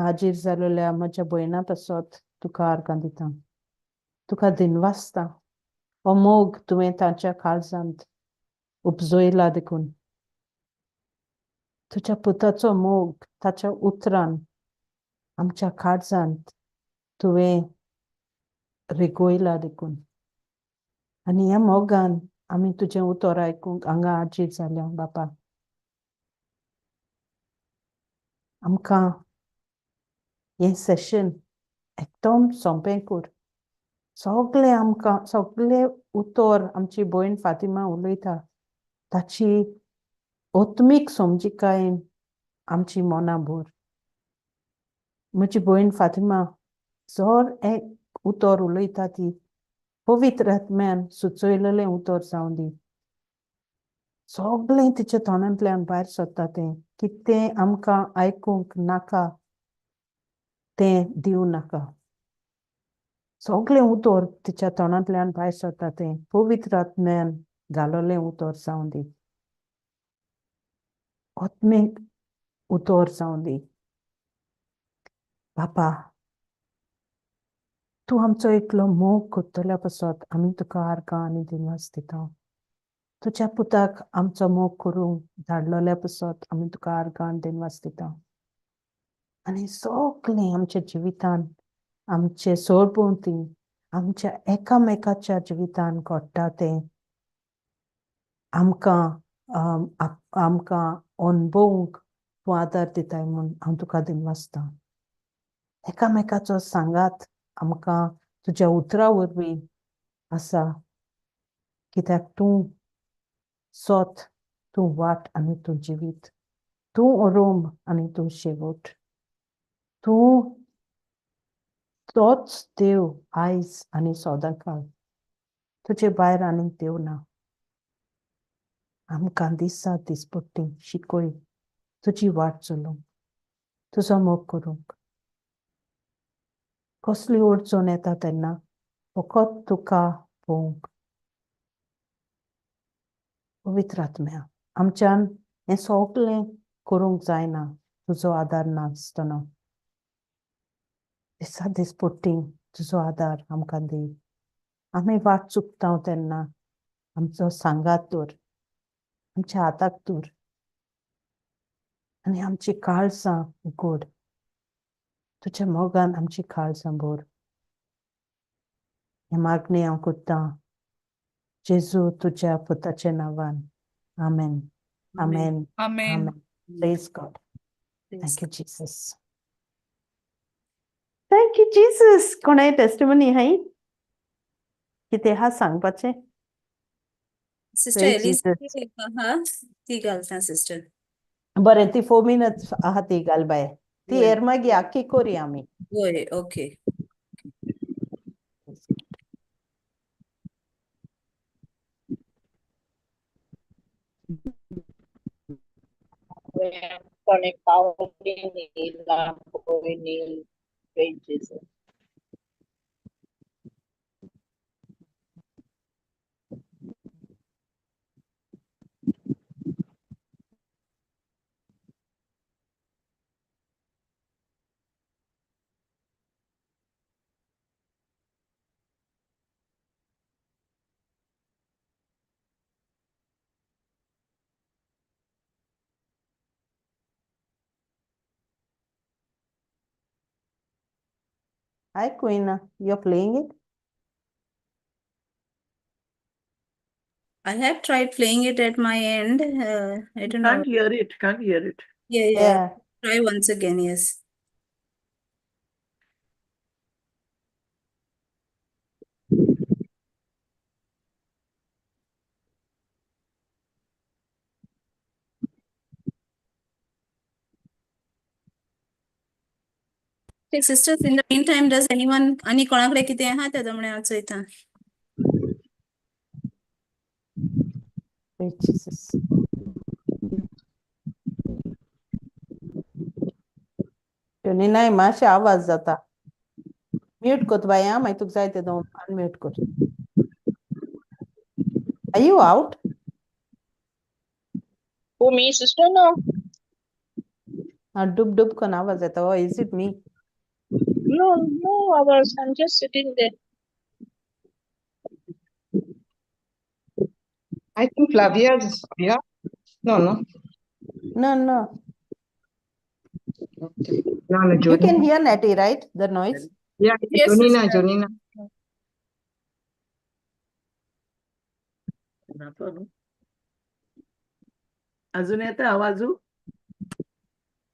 हाजीर जाल्ल्या म्हज्या भयणा पासत तुका आर्गां दिता. तुका दिनवासता हो मोग तुवें तांच्या काळजांत उपजयला देखून. तुज्या पुताचो मोग ताच्या उतरान आमच्या काळजांत तुवें रिगोयला देखून. आनी ह्या मोगान आमी तुजें उतर आयकूंक हांगा हाजीर जाल्या बापा. आमकां हें सेशन एकदम सोंपें कोर. सगळे उतर आमची भयण फातिमा उलयता ताची ओत्मीक समजिकायेन आमची मनां भर. म्हजी भयण फातिमा जर एक उतर उलयता ती पवित्र आत्म्यान सुचयलेलें उतर जावं दी. सगळें तिच्या तोंडांतल्यान भायर सरता तें कितें आमकां आयकूंक नाका तें दिवं नाका. सगळें उतर तिच्या तोंडांतल्यान भायर सरता तें पवित्र आत्म्यान घालोलें उतर जावं दी. आत्मीक उतर जावं दी. बापा तूं आमचो एकलो मोग कोत्तल्या पासत आमी तुका आर्गां आनी दिनवास दिता. तुज्या पुताक आमचो मोग करूंक धाडलोल्या पासत आमी तुका आर्गां आनी दिनवास दिता. आनी सगळें आमच्या जिवितान आमचे सोडभोंवती आमच्या एकामेकाच्या जिवितान घडटा तें आमकां अणभवूंक तूं आदार दिताय म्हूण हांव तुका दिनवासता. एकामेकाचो सांगात आमकां तुज्या उतरा वरवीं आसा कित्याक तूं सोत, तूं वाट आनी तूं जिवीत. तूं ओरोम आनी तूं शेवट. तूं तोच देव आयज आनी सोदांकाळ. तुजे भायर आनीक देव ना. आमकां दिसा दिसपट्टी शिकय तुजी वाट चलोवंक, तुजो मोग करूंक. कसली अडचण येता तेन्ना फकत तुका पळोवंक. पवित्र आत्म्या आमच्यान हें सगळें करूंक जायना तुजो आदार नासतना. दिसा दिसपट्टी तुजो आदार आमकां दी. आमी वाट चुकता तेन्ना आमचो सांगात दवर, आमच्या हाताक दवर आनी आमची काळजां उगड. तुज्या मोगान आमची काळजां भर. हें मागणी हांव कोत्तां जेजू तुज्या पुताच्या नांवान. आमेन. आमेन. Amen. Amen. Praise God. Praise Thank you, Jesus. Thank you, Jesus. कोणाय टेस्टिमनी हाय? कितें हा सांगपाचें? Sister Praise Elise, Jesus. हा ती घालता सिस्टर. बरें ती 4 minutes आहा ती घाल बाय. ती होय हेर मागी आख्खी कोरी आमी. होय okay. Connect power nil, nil, praise Jesus. Hi, Queen. You're playing it? I have tried playing it at my end. I don't know. Can't hear it. Can't hear it. Yeah. Yeah. Try once again, yes. Okay, sisters, in the meantime, does anyone, any कोणाकडे कितें आहा तें म्हणे वाचयता. Praise Jesus. Tony नाही मातशें आवाज जाता. Mute कोत बाय हां मागीर तुका जाय तेदो अनम्यूट कर. Are you out? Who, me, sister? No. डुब डुब करून आवाज येतो. Is it me? No, no hours. I'm just sitting there. I think Flavia's, yeah? No, no. No. Okay. No, no, You can Jonina. hear Natty, right? The noise? Yeah, Yes, Jonina, sister. Jonina. अजून येते आवाजू?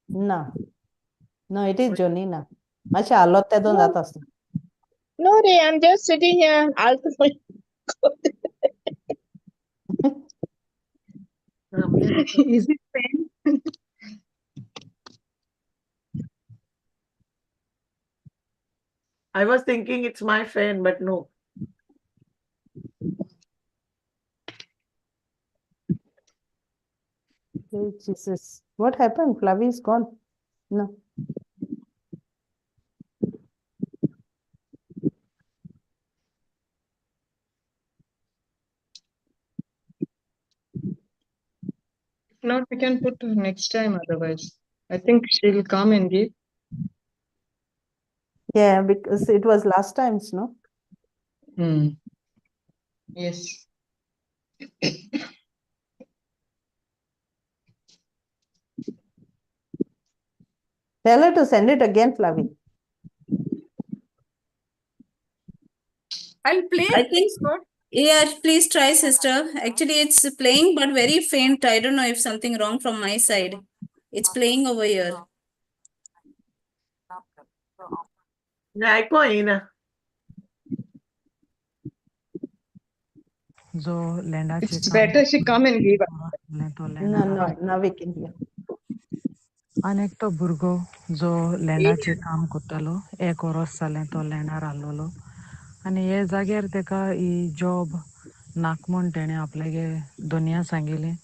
No, it is Jonina. मातशें हालत तेदोन जाता आसता. No, Ray, I'm just sitting here. I'll Is it pain? I was thinking it's my fan, but no. Hey, Jesus. What happened? Flavi is gone. No. If not, we can put her next time otherwise. I think she'll come and give. Yeah, because it was last times, no? Yes. Tell her to send it again, Flavi. I'll play. I think Yeah, please try, sister. Actually, it's playing, but very faint. I don't know if something wrong from my side. It's playing over here. नाही ऐकू येईना. जो लँडाचे It's काम better she come and give. ने तो No, लँडा now we can hear. आनी एकटो भुरगो जो लँडाचे काम कोत्तालो 1 वर्स जालें तो लँडार आहलोलो आनी हे जाग्यार तेका ही जॉब नाक म्हूण तेणें आपल्यागे दोनया सांगिल्लें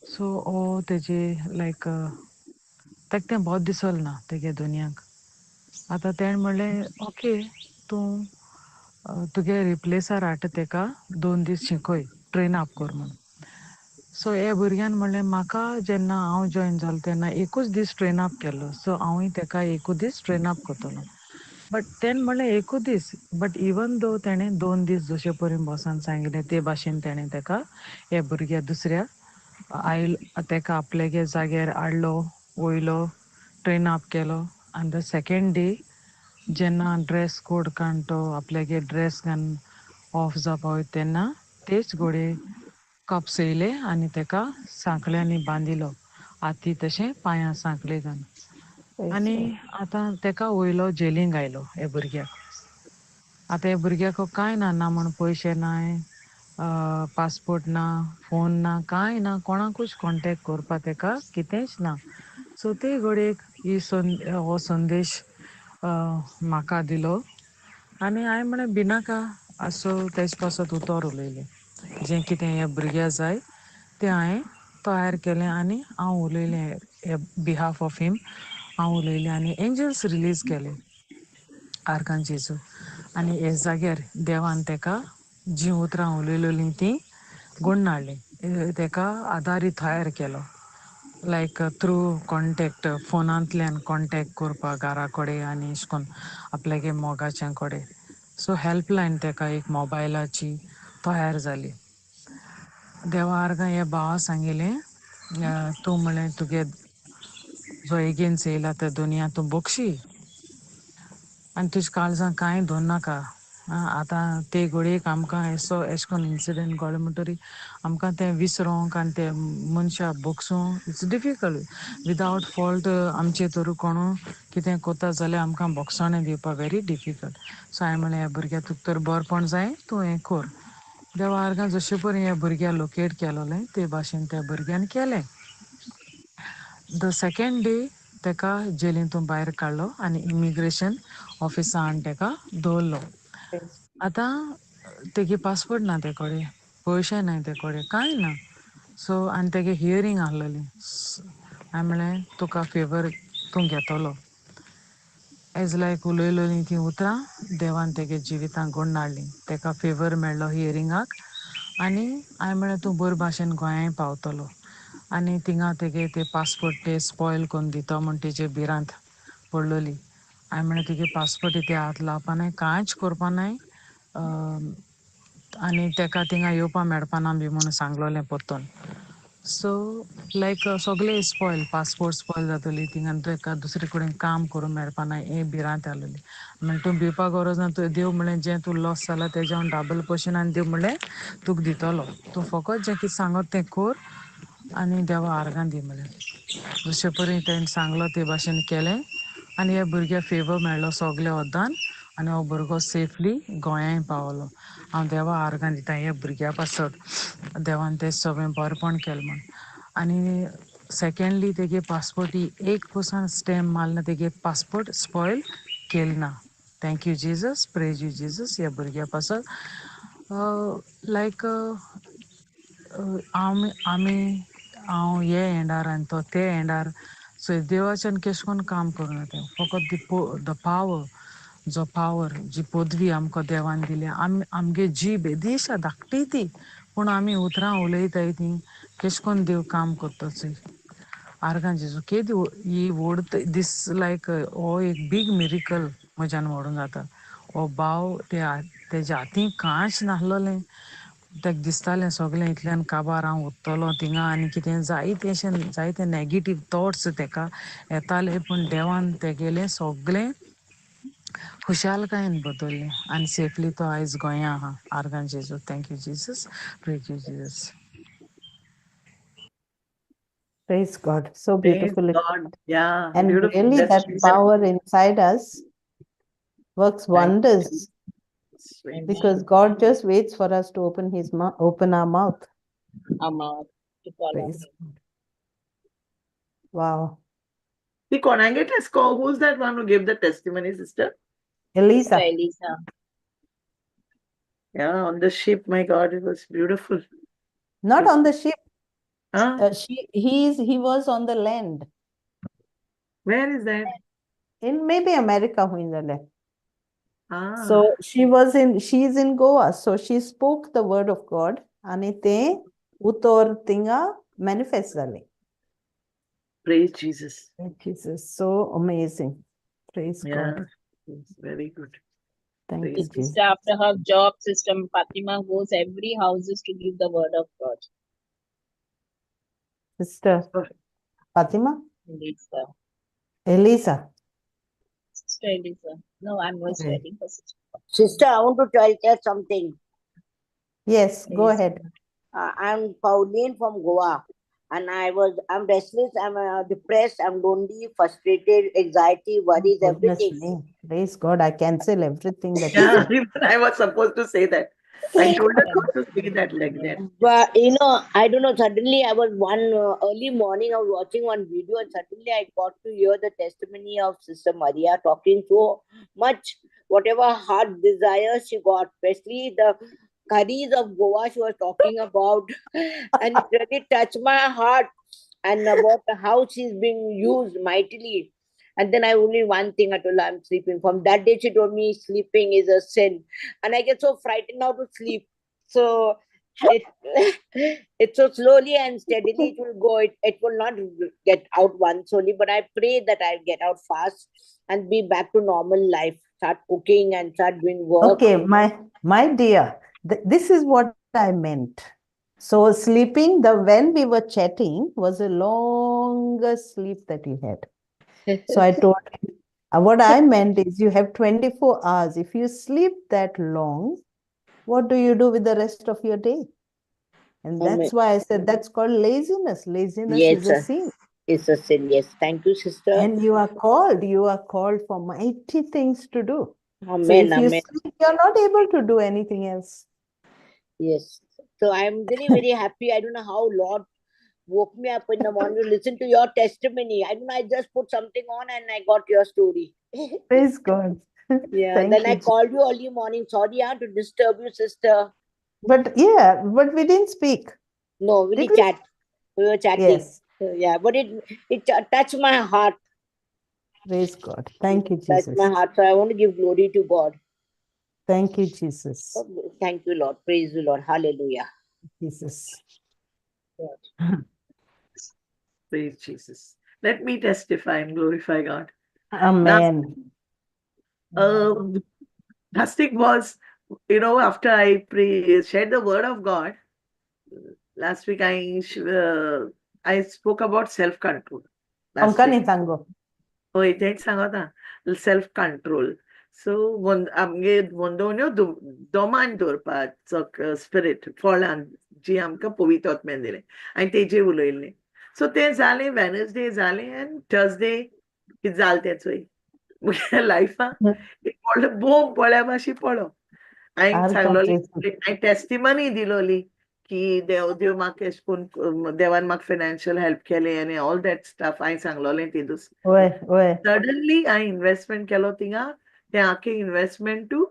सो हो तेजी लायक तेका तें बोत दिसोलें ना तेगे दोनयाक आतां तेणें म्हणलें ओके तूं तुगे रिप्लेसार हाड तेका 2 दीस शिकोय ट्रेन अप कोर म्हूण सो हे भुरग्यान म्हणलें म्हाका जेन्ना हांव जॉयन जालो तेन्ना 1 दीस ट्रेन अप केल्लो सो हांवूय तेका 1 दीस ट्रेन अप कोत्तोलो बट तेणें म्हणलें 1 दीस बट इवन दो तेणें 2 दीस जशे परेन बॉसान सांगिल्लें ते भाशेन तेणें तेका हे भुरग्या दुसऱ्या तेका आपल्यागे जाग्यार हाडलो वयलो ट्रेन अप केलो आनी द सेकेंड डे जेन्ना ड्रेस कोड घालून तो आपल्यागे ड्रेस घालून ऑफ जावपा वयता तेन्ना तेच घोडये कापसयले आनी तेका सांकळ्यांनी बांदिलो हाती तशें पांयां सांकळे घालून आनी आतां तेका वयलो जेलींत घायलो हे भुरग्याक आतां हे भुरग्याक कांय ना म्हूण पयशे नाय पासपोर्ट ना फोन ना कांय ना कोणाकूच कॉन्टेक्ट करपा तेका कितेंच ना सो ते घोडयेक हो संदेश म्हाका दिलो आनी हांवें म्हळें भिनाका असो तेज पासत उतोर उलयलें जें कितें हे भुरग्या जाय तें हांवें तयार केलें आनी हांव उलयलें हे बिहाफ ऑफ हीम हांव उलयलें आनी एंजल्स रिलीज केले आर्कांजेजू आनी हे जाग्यार देवान तेका जीं उतरां उलयलोलीं तीं घडोवन हाडलीं तेका आदारी तयार केलो लायक थ्रू कॉन्टेक्ट फोनांतल्यान कॉन्टेक्ट करपा घरा कोडे आनी अशें कोन्न आपल्यागे मोगाच्या कोडे सो हेल्पलायन तेका एक मोबायलाची तयार जाली देवा आर्गां हे भावा सांगिल्लें तूं म्हणलें तुगे जो एगेन्स येयला त्या दुनिया तूं बोगशी आनी तुज्या काळजां कांय दवरनाका आतां ते घोडयेक आमकां एशें कोन्न इन्सिडंट घडलो म्हणटरी आमकां तें विसरोंक आनी ते मनशाक बोगसूंक इट्स डिफिकल्ट विदावट फॉल्ट आमचे तोरू कोणू कितें कोता जाल्यार आमकां बोगसोणें दिवपा वेरी डिफिकल्ट सो हांवें म्हळें ह्या भुरग्याक तुका तर बरेंपण जाय तूं हें कोर देवा आर्गां जशें परेन ह्या भुरग्याक लोकेट केलोलें ते भाशेन त्या भुरग्यान केलें द सेकेंड डे तेका जेलींतून भायर काडलो आनी इमिग्रेशन ऑफिसान तेका दवरलो आतां तेगे पासपोर्ट ना ते कोडे पयशे नाय ते कोडे कांय ना सो आनी तेगे हियरींग आहलोली हांवें म्हळें तुका फेवर तूं घेतलो एज लायक उलयलोलीं तीं उतरां देवान तेगे जिवितांत घडोवन हाडलीं तेका फेवर मेळ्ळो हियरिंगाक आनी हांवें म्हळें तूं बरे भाशेन गोंयाय पावतलो आनी थिंगा तेगे ते पासपोर्ट ते स्पॉयल कोन्न दितो म्हूण तेजे भिरांत पडलोली हांवें म्हणलें तुगे पासपोर्ट इथे हात लावपा नाय कांयच करपा नाय आनी तेका थिंगा येवपा मेळपा ना बी म्हणून सांगलोलें परतून सो लायक सगलें स्पॉयल पासपोर्ट स्पॉयल जातोली थिंगां तेका दुसरे कडेन काम करूंक मेळपा नाय हें भिरांत जालोली म्हणलें तूं भिवपा गरज ना तूं देव म्हणलें जें तूं लॉस जाला तेज्या डबल पयशे आनी देव म्हणलें तुका दितलो तूं फकत जें कितें सांगत तें कर आनी देवा आर्गां दी म्हणलें जशे परेन तेणें सांगलो ते भाशेन केलें आनी ह्या भुरग्याक फेवर मेळ्ळो सगल्या वद्दान आनी हो भुरगो सेफली गोंयाय पावलो हांव देवा आर्गां दिता हे भुरग्या पासत देवान तें सगळें बरेंपण केलें म्हूण आनी सेकेंडली तेगे पासपोर्ट ही एक पसून स्टॅम्प मारना तेगे पासपोर्ट स्पॉयल केल ना thank you Jesus praise you Jesus ह्या भुरग्या पासत लायक हांव हे एंडार आनी तो ते एंडार सो देवाच्यान केश कोन्न काम करूं तें फकत द पावर जी पदवी आमकां देवान दिल्या आमगे जीब दिशा धाकटी ती पूण आमी उतरां उलयताय ती केश कोन्न देव काम करता चोय आर्गां जेजू केदी ही व्हड दीस लायक हो एक बीग मिरिकल म्हज्यान व्हडूं जाता हो भाव तेज्या हातीन कांयच नाहलोलें तेका दिसतालें सगलें इतल्यान काबार हांव उत्तोलो थिंगा आनी कितें जायते नॅगेटीव थॉट्स तेका येताले पूण देवान तेगेलें सगलें खुशालकायेन बदल्लें आनी सेफली तो आयज गोंया आहा आर्गां जेजू thank you Jesus praise you Jesus Praise God. So Praise beautifully. God. Yeah, And beautiful. really, That's that power inside us works Thank wonders you. because God just waits for us to open our mouth. To follow Praise him. God. Wow. The Konangetes call, who's that one who gave the testimony, sister? Elisa. Elisa. Yeah, on the ship, my God, it was beautiful. Not Yes. on the ship. Huh? He was on the land. Where is that? In maybe America, in the land. Ah, So she's in Goa. So she spoke the word of God. Anite utor tinga manifestally. praise Jesus. Jesus, so amazing. Praise Yeah, God. it's very good. Thank Praise you, The Jesus. sister after her job system, Fatima goes every houses to give the word of God. Sister Oh. Fatima? Indeed, sir. Elisa. Sister Elisa. No, I'm not Okay. waiting for sister. Sister, I want to tell you something. Yes, go Yes. ahead. I'm Pauline from Goa, and I'm restless, I'm depressed, I'm lonely, frustrated, anxiety, worries, Goodness everything. me. Praise God. I cancel everything that you Yeah, said. even I was supposed to say that. I told her not to say that like that. But I don't know. Suddenly, I was one early morning. I was watching one video, and suddenly I got to hear the testimony of Sister Maria talking so much, whatever heart desires she got, especially the curries of Goa she was talking about, and it really touched my heart. And about how she's being used mightily. And then I only one thing I told her, I'm sleeping. From that day, she told me sleeping is a sin, and I get so frightened now to sleep. So it's so slowly and steadily it will go. It will not get out once only, but I pray that I'll get out fast and be back to normal life. Start cooking and start doing work. Okay, my dear, this is what I meant. So sleeping, when we were chatting, was the longest sleep that you had. So I told you, what I meant is you have 24 hours. If you sleep that long, what do you do with the rest of your day? And that's why I said that's called laziness. Laziness Yes, is a sir. sin. It's a sin. Yes. Thank you, sister. And you are called for mighty things to do. So Amen. if you Amen. sleep, you're not able to do anything else. Yes. So I'm very, very happy. I don't know how Lord woke me up in the morning to listen to your testimony. I don't know, I just put something on and I got your story. Praise God. Yeah. Thank Then I you. called you early morning. Sorry to disturb you, sister. But yeah, but we didn't speak. No, we Did did chat. We were chatting. Yes. Yeah, but it touched my heart. Praise God. Thank you, Touched Jesus. my heart. So I want to give glory to God. Thank you, Jesus. Thank you, Lord. Praise the Lord. Hallelujah. Jesus. Praise Jesus. Let me testify and glorify God. Amen. Fasting was, after I shared the word of God, last week I spoke about self-control. Last Amka week. ni tango. होय तेच सांगता self control so आमगे वंदोवण्यो दोमान दवरपाचो spirit फळां जी आमकां पवित्र आत्म्यान दिलें आनी तेजेर उलयल्लें सो तें जालें वेनसडे जालें आनी थर्सडे कितें जालें तें चोय म्हज्या लायफान एक व्हडलो बोंब पळ्या भाशी पळो हांवें Arka सांगलोलें Jesu. हांवें टेस्टिमनी दिलोली की देव म्हाका एश कोन्न देवान म्हाका फायनान्शियल हेल्प केलें आनी ऑल दॅट स्टफ हांवें सांगलोलें ती दीस Oy, oy. सडनली हांवें इन्वेस्टमेंट केलो थिंगा तें आख्खें इन्वेस्टमेंटू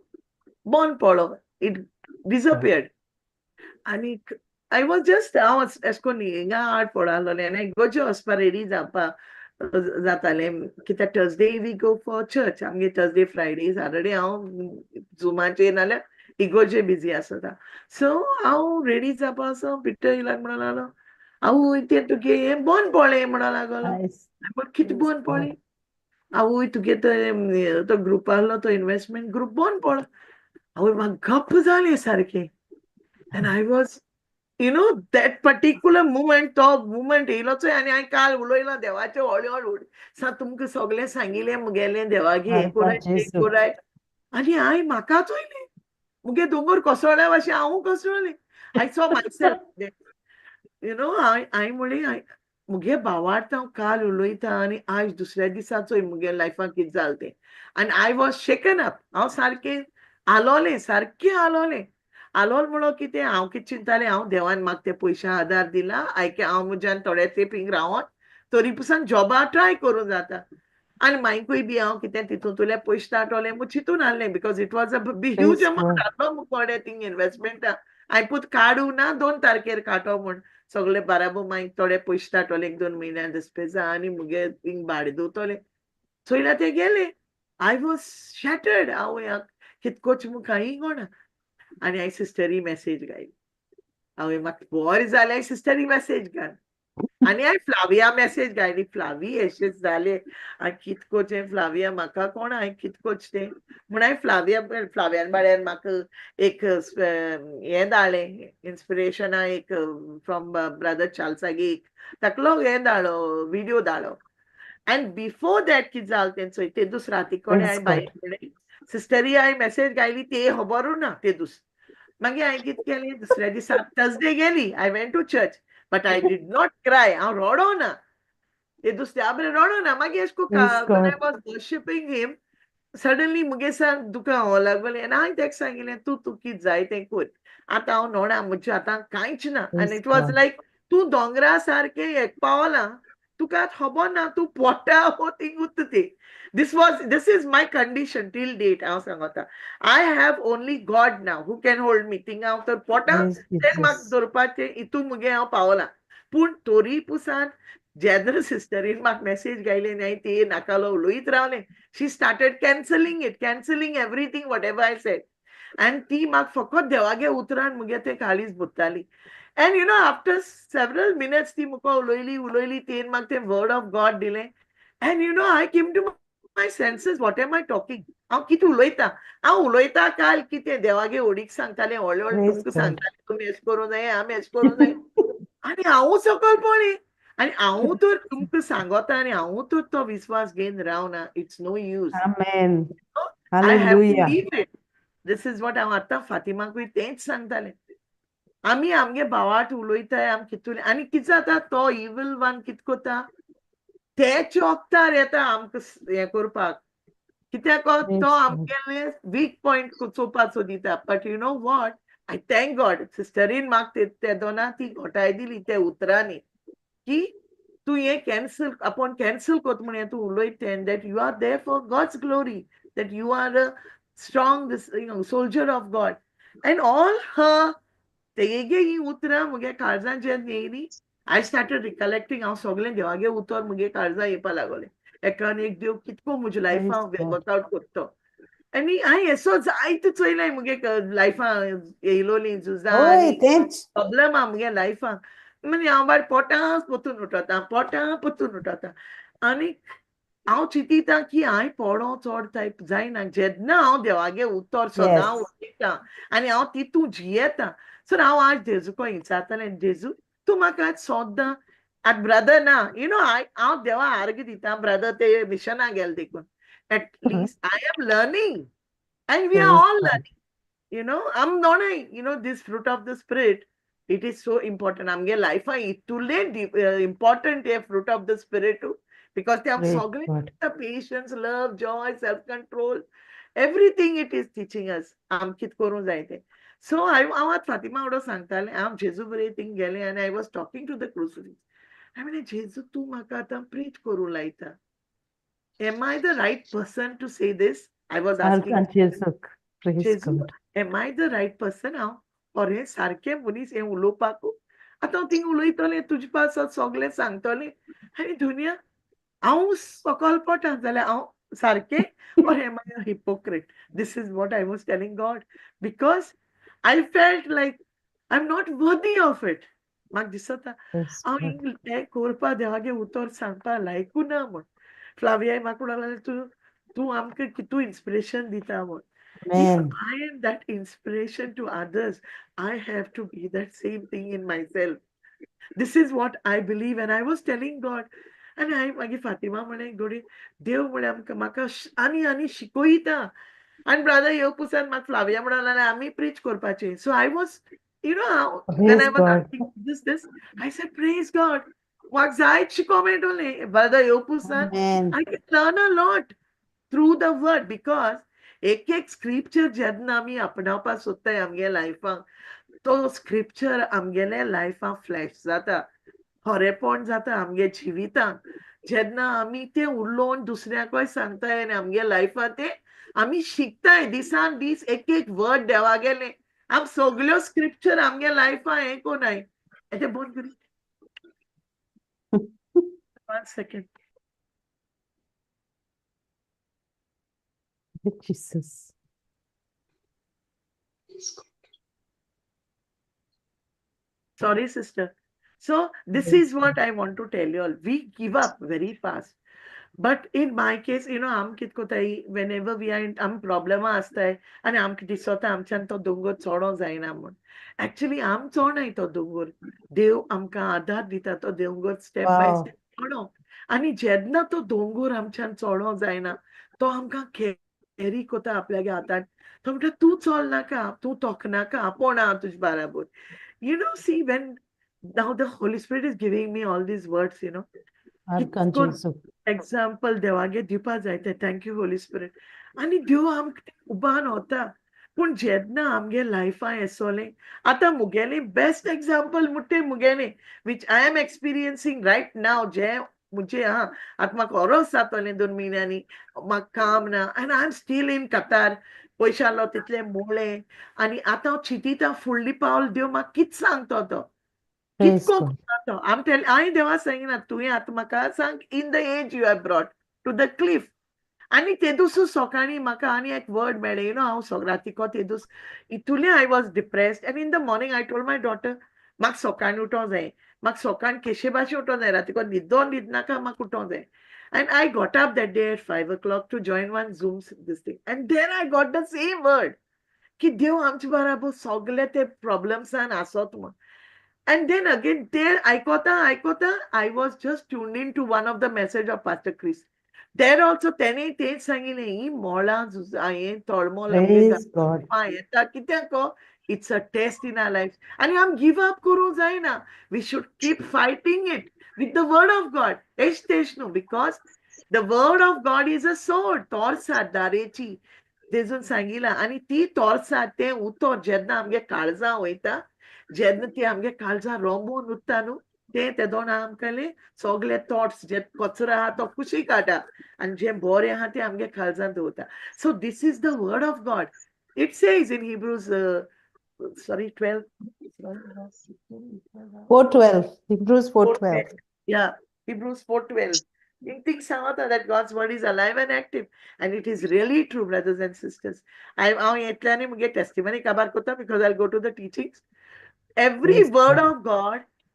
बंद पडलो इट डिसअपियर्ड आनी आय वॉज जस्ट हांव एश कोन्न हिंगा आड पडलोलें आनी इगोर्जे वचपा रेडी जातालें कित्याक Thursday we go for church आमगे थर्सडे फ्रायडे सॅटर्डे हांव झुमाचेर नाल्यार इगोर्जे बिजी आसता सो हांव रेडी जावपा असो पिट्टर इलाक म्हणून लागलो आवय तें तुगे हें बंद पडलें म्हणून लागलो Nice. कितें बंद पडलें आवय तुगे तो ग्रुप आहलो तो इन्वेस्टमेंट ग्रुप बंद पडलो आवय म्हाका गप्प जालें सारकें and I was that particular moment तो मुमेंट येयलोच आनी हांवें काल उलयलो देवाचें व्हड सा तुमकां सगळें सांगिल्लें मुगेलें देवागे हें Arka कोराय तें Jesu. कोराय आनी हांवें म्हाका चोयलें मुगे दोंगर कोसळ्ळ्या भाशेन हांव कोसळ्ळें आय सॉ मायसेल्फ हांवें म्हणलें मुगे भावार्थ हांव काल उलयतां आनी आज दुसऱ्या दिसा चोय मुगे लायफान कितें जालें तें आनी आय वॉज शेकन अप हांव सारकें सारकें आलोल म्हणून कितें हांव कितें चिंतालें हांव देवान म्हाका ते पयशे आदार दिला हांव म्हज्यान थोडे तेंपीक रावोन तरी पसून जॉबा ट्राय करूं जाता आनी मागीर बी हांव कितें तितूंतले पयशे दाटोले म्हूण चिंतून आहलें because it was a huge Praise amount God. आहलो मुकोडे थिंग इन्वेस्टमेंटा हांवें पूत काडूं ना 2 तारखेर काडटो म्हूण सगळे बाराबो मागीर थोडे पयशे दाटोले 1-2 म्हयन्यान दिसपेजा आनी मुगे थिंग भाडे दिवतले चोयल्यार ते गेले आय वॉज शॅटर्ड हांव कितकोच म्हूण कांय कोणा आनी हांवें सिस्टरी मेसेज घायली हांवें म्हाका बोर जालें हांवें सिस्टरी मेसेज घाल आनी हांवें फ्लाविया मेसेज घायली फ्लावी अशेंच जालें आनी कितकोचें फ्लाविया म्हाका कोण हांवें कितकोच तें म्हूण हांवें फ्लावियान बाळ्यान म्हाका एक हें धाडलें इन्स्पिरेशना एक फ्रॉम ब्रदर चार्ल्सागे ताकलो हें धाडलो विडियो धाडलो आनी बिफोर दॅट कितें जालें तें चोय ते दीस राती कोडे Praise हांवें God. बायल म्हणलें सिस्टरी हांवें मेसेज घायली ते खबरूं ना ते दीस मागीर हांवें कितें केलें दुसऱ्या दिसा थर्सडे गेली I went to church but I did not cry हांव रोडो ना ते दुसऱ्या बरें रोडो ना मागीर एश Praise कोन्न आय God. वॉज वर्शिपींग हिम सडनली मुगे सांग दुकां हो लागलें आनी हांवें ताका सांगिल्लें तूं कितें जाय तें कोर आतां हांव नोडा म्हजें आतां कांयच ना आनी Praise इट वॉज God. लायक तूं दोंगरा सारकें एक पावलां तुका खबर ना तूं पोटा हो थिंग उत्त ते this is my condition till date हांव सांगता I have only God now who can hold me थिंगा हांव तर पोटा Praise तें म्हाका Jesus. दवरपाचें हितू मुगे हांव पावलां पूण तोरी पुसान जेन्ना सिस्टरीन म्हाका मेसेज घायलें आनी हांवें ते नाकालो उलयत रावलें she started cancelling everything whatever I said and ती म्हाका फकत देवागे उतरान मुगे ते काळीज बुत्ताली and after several minutes ती मुको उलयली तेन म्हाका ते word of God दिलें and I came to my senses what am I talking हांव कितें उलयतां हांव उलयतां काल कितें देवागे ओडीक सांगतालें व्हडलें Praise तुमकां God. सांगतालें तुमी एश करूं जाय आमी एश करूं जाय आनी हांव सकयल पळय आनी हांव तर तुमकां सांगता आनी हांव तर तो विश्वास घेवन रावना it's no use Amen. I have to Hallelujah. leave it. This is what हांव आतां फातिमाकूय तेंच सांगतालें आमी आमगे भावाट उलयताय आमी कितून आनी कितें जाता तो इवील वन कितें कोता ते चोकतार येता आमकां हें करपाक कित्याक तो Praise God. आमगेलें वीक पॉयंट चोवपाचो दिता but you know what I thank God सिस्टरीन म्हाका ते दोना ती घोटाय दिली ते उतरांनी की तूं हें कॅन्सल आपूण कॅन्सल कोत म्हण हें तूं उलयत that you are there for God's glory that you are a strong soldier of God and all हर तेगे ही उतरां मुगे काळजान जेन्ना येयली आय स्टार्टेड रिकलेक्टींग हांव सगळें देवागे उतर मुगे काळजां येवपा लागलें एकान एक देव कितको म्हज्या लायफान Praise God. वर्कआउट कोत्तो आनी हांवें एसो जायत चोयलाय मुगे लायफान येयलोली झुजां Oy, आनी thanks. प्रॉब्लेम आहा मुगे लायफान म्हणजे हांव बाय पोटांच पोतून उठता आनी हांव चिंतिता की हांवें पडो चड टायप जायना जेन्ना हांव देवागे उतर सदां Yes. उठयता आनी हांव तितून जियेता सो हांव आज जेजूको विचारतालें जेजू तूं म्हाका आज सोद्दां आतां ब्रदर ना हांव देवा आर्ग दिता ब्रदर ते मिशना गेले देखून at least I am learning and we are Praise all God. Learning I'm not this fruit of the spirit. It is so important. आमगे life इतुले important a fruit of the spirit too, because they have Praise सगळे God. the patience, love, joy, self-control, everything it is teaching us. आम कित करूं जाय ते. So हांव फातिमा वांगडा सांगतालें हांव जेजू बरे थिंग गेलें and I was talking to the crucifix. I mean, जेजू तूं म्हाका आतां preach करूं लायता. Am I the right person to say this? I was asking. Arkanchesuk. Praise Jeju God. am I the right person हांव और हे सारखे मनीस हे उलोवपाकू आतां हांव थिंग उलयतलें तुजे पासत सगळें सांगतलें आनी दुनिया हांव सकयल पडटा जाल्यार हांव सारकें or am I a hypocrite? This is what I was telling God because I felt like I'm not worthy of it. म्हाका दिसता Praise हांव God. हिंग हें कोरपा देवागे उतर सांगपा लायकू ना म्हूण फ्लावियाय म्हाका म्हणलें तूं आमकां कितू इन्स्पिरेशन दिता म्हूण if Amen. I am that inspiration to others, I have to be that same thing in myself. This is what I believe. And I was telling God, and I magi Fatima म्हणे गोडी देव म्हणे आमकां म्हाका आनी शिकोयता and brother येवपुसान म्हाका Flavia म्हणून आमी preach करपाचें. So I was, when I Praise was God. asking this, I said, praise God. म्हाका जायत शिको मेळटलें. Brother येवपुसान Amen. I can learn a lot through the word because एक स्क्रिप्चर जेन्ना आमी आपणावपा सोदताय आमगे लायफाक तो स्क्रिप्चर आमगेले लायफाक फ्लॅश जाता खरेपण जाता आमगे जिवितांत जेन्ना आमी ते उलोवन दुसऱ्याकय सांगताय आनी आमगे लायफान ते आमी शिकताय दिसान दीस एक वर्ड देवा गेले आम सगल्यो स्क्रिप्चर आमगे लायफान हे कोनाय ते बंद करी 1 second. Jesus. Sorry, sister. So this is what I want to tell you all. We give up very fast. But in my case, आम कित कोताय whenever we are in आम problem आसताय आनी आमकां दिसता आमच्यान तो दोंगर चोडो जायना म्हूण एक्चुअली आम चोडनाय तो दोंगर देव आमकां आदार दिता तो दोंगर स्टेप बाय Wow. स्टेप चोडो आनी जेन्ना तो दोंगर आमच्यान चोडो जायना तो आमकां कॅरी कोता आपल्यागे हातान तो म्हणटा तूं चोलनाका तूं तोखनाका आपोण हांव तुजे बाराबर see when now the Holy Spirit is giving me all these words कितकोन Arkanchesuk. example देवागे दिवपा जाय ते थँक यू होली स्पिरिट आनी देव आमकां उबान होता पूण जेन्ना आमगे लायफा येसोलें आतां मुगेलें बेस्ट एग्जाम्पल मुट्टे मुगेलें वीच आय एम एक्सपिरियन्सिंग रायट नाव जे मुझे आतां म्हाका ओरोस जातोलें 2 म्हयन्यांनी म्हाका काम ना आनी आय एम स्टील इन कतार पयशे आहलो तितले मोडले आनी आतां हांव चिंतिता फुडली पावल देव म्हाका कित सांगतो तो Praise कितको God. करता तो हांवें देवा सांगिना तुवें आतां म्हाका सांग in the age you have brought to the cliff आनी तेदूस सकाळीं म्हाका आनी एक वर्ड मेळ्ळें हांव रातिको तेदूस इतुलें I was depressed and in the morning I told my daughter म्हाका सकाळीं उठों जाय म्हाका सकाळीं केशे भाशेन उठों जाय रातिको न्हिदनाका म्हाका उठों जाय and I got up that day at 5 o'clock to join one Zoom this thing and then I got the same word की देव आमचे बराबर सगळे ते प्रॉब्लेम्सान आसत म्हूण and then again there aikota I was just tuned in to one of the message of Pastor Chris there also तेणें तेच सांगिल्लें ही मोळां हांवें तळमळ आमगे Praise God. येता कित्याक it's a test in our lives आनी आम गिव अप करूं जायना we should keep fighting it with the word of God एश तेश न्हू because the word of God is a sword Torsa दारेची तेजून सांगिलां आनी ती तोर्सा तें उतर जेन्ना आमगे काळजां वयता जेन्ना ती आमगे काळजां रोंबून उरता न्हू ते दोन आमकां सगळे थॉट्स जे कचरो आहा तो कुशी काडटा आनी जे बरें आहा ते आमगे काळजां दवरता so this is the word of God it says in Hebrews 12 4:12. Hebrews 4:12. Yeah, Hebrews 4:12. In things that God's word is alive and active, and it is really true, brothers and sisters. I get testimony kabar kota because I'll go to the teachings. Every Praise word God. of God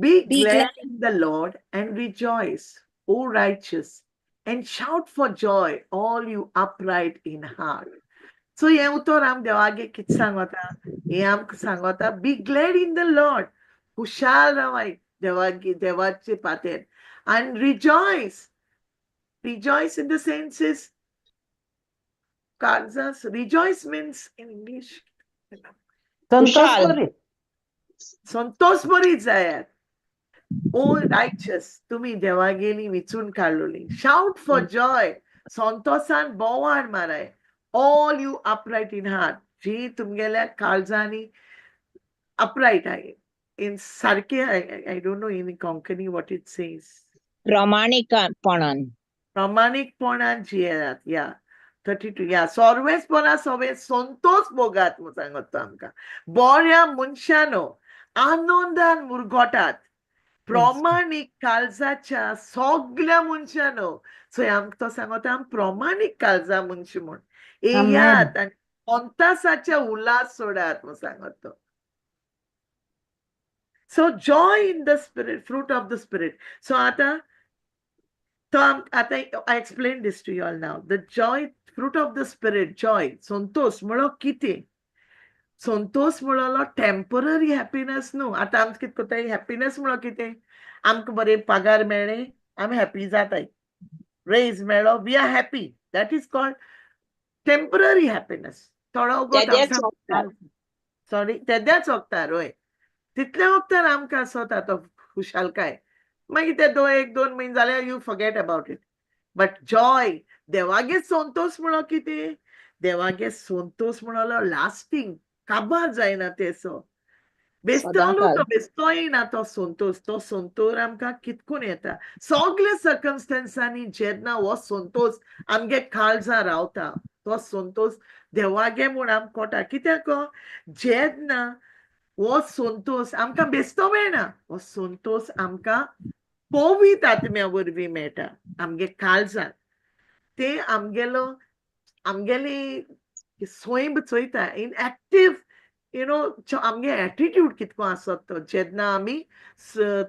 Be Be glad glad. in the Lord and rejoice, O righteous, and shout for joy, all you upright in heart. So हे उतर आम देवागे कित सांगता हे आमकां सांगता be glad in the Lord खुशाल रावाय देवागे देवाचे पातेर and rejoice in the senses Kansas rejoice means in English Santosh Kushal. बरीत. संतोष बरी जायात ओ रायचस तुम्ही देवागेली विचून काडलोली शाउट फॉर जॉय संतोषान बोवाड माराय all you upright in heart जी तुमगेल्या काळजांनी upright आहे in सारखे I don't know in Konkani what it says प्रामाणिकपणान. प्रामाणिकपणान जियेयात या 32 या सर्वेस्पणा सवे संतोष भोगात म्हणून सांगता आमकां बऱ्या मनशानो आनंदान मुरगोटात प्रामाणिक काळजाच्या सगळ्या मनशानो सो आमकां तो सांगता आम प्रामाणिक काळजा मनशी म्हूण येयात आनी संतासाच्या उल्हास सोडात म्हणून सांगता so joy in the spirit fruit of the spirit so आता I explained this to you all now. The joy, fruit of the spirit, joy, संतोष म्हणो कितें संतोष म्हणलो टेम्पररी हॅपीनेस न्हू आतां आमकां कितें कोत्ताय हॅपीनेस म्हणो कितें आमकां बरें पगार मेळ्ळें आमी हॅपी जाताय रेज मेळ्ळो we are happy that is called temporary happiness थोडो तेद्याच वखदार. सॉरी तेद्याच वखदार हय तितल्या वखदार आमकां आसता तो खुशालकाय मागीर ते एक दोन म्हयने जाल्यार you forget about it but joy देवागे संतोष म्हणो कितें देवागे संतोष म्हणलो लास्टिंग काबार जायना तेसो बेस्तालो सदांकाळ. तो बेस्तोयना तो संतोष आमकां कितकून येता सगळे सर्कमस्टन्सांनी जेन्ना हो संतोष आमगे काळजां रावता तो संतोष देवागे म्हूण आमकां कोटा कित्याक जेन्ना हो संतोष आमकां बेस्तो मेळना हो संतोष आमकां पवित्र आत्म्या वरवीं मेळटा आमगे काळजान ते आमगेली सोय चोयता इन एक्टीव यू नो आमगे एटीट्यूड कितको आसत तो जेन्ना आमी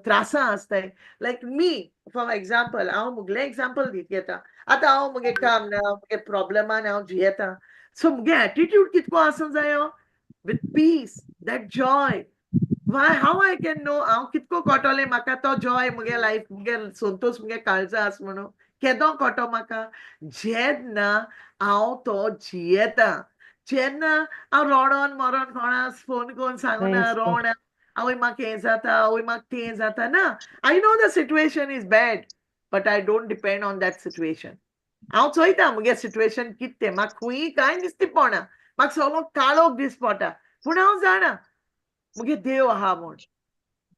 त्रासां आसताय लायक मी फॉर एग्जाम्पल हांव मुगलें एग्जाम्पल घेता आतां हांव मुगे काम ना मुगे प्रॉब्लेमान हांव जियेता सो मुगे एटीट्यूड कितको आसूं जायो with peace that joy how I can know हांव कितको कोटोलें म्हाका तो जॉय मुगे लायफ मुगे संतोष मुगे काळजा आस म्हणून केदो कोटो म्हाका जेन्ना हांव तो जियेता जेन्ना हांव रोडोन मरोन कोणास फोन करून सांगना Praise God. रोवना आवय म्हाका हें जाता आवय म्हाका तें जाता ना I know the situation is bad but I don't depend on that situation हांव चोयता मुगे सिट्युएशन कितें तें म्हाका खूंय कांय दिसती पडना म्हाका सगळो काळोख दीस पडटा पूण हांव जाणा मुगे देव आहा म्हूण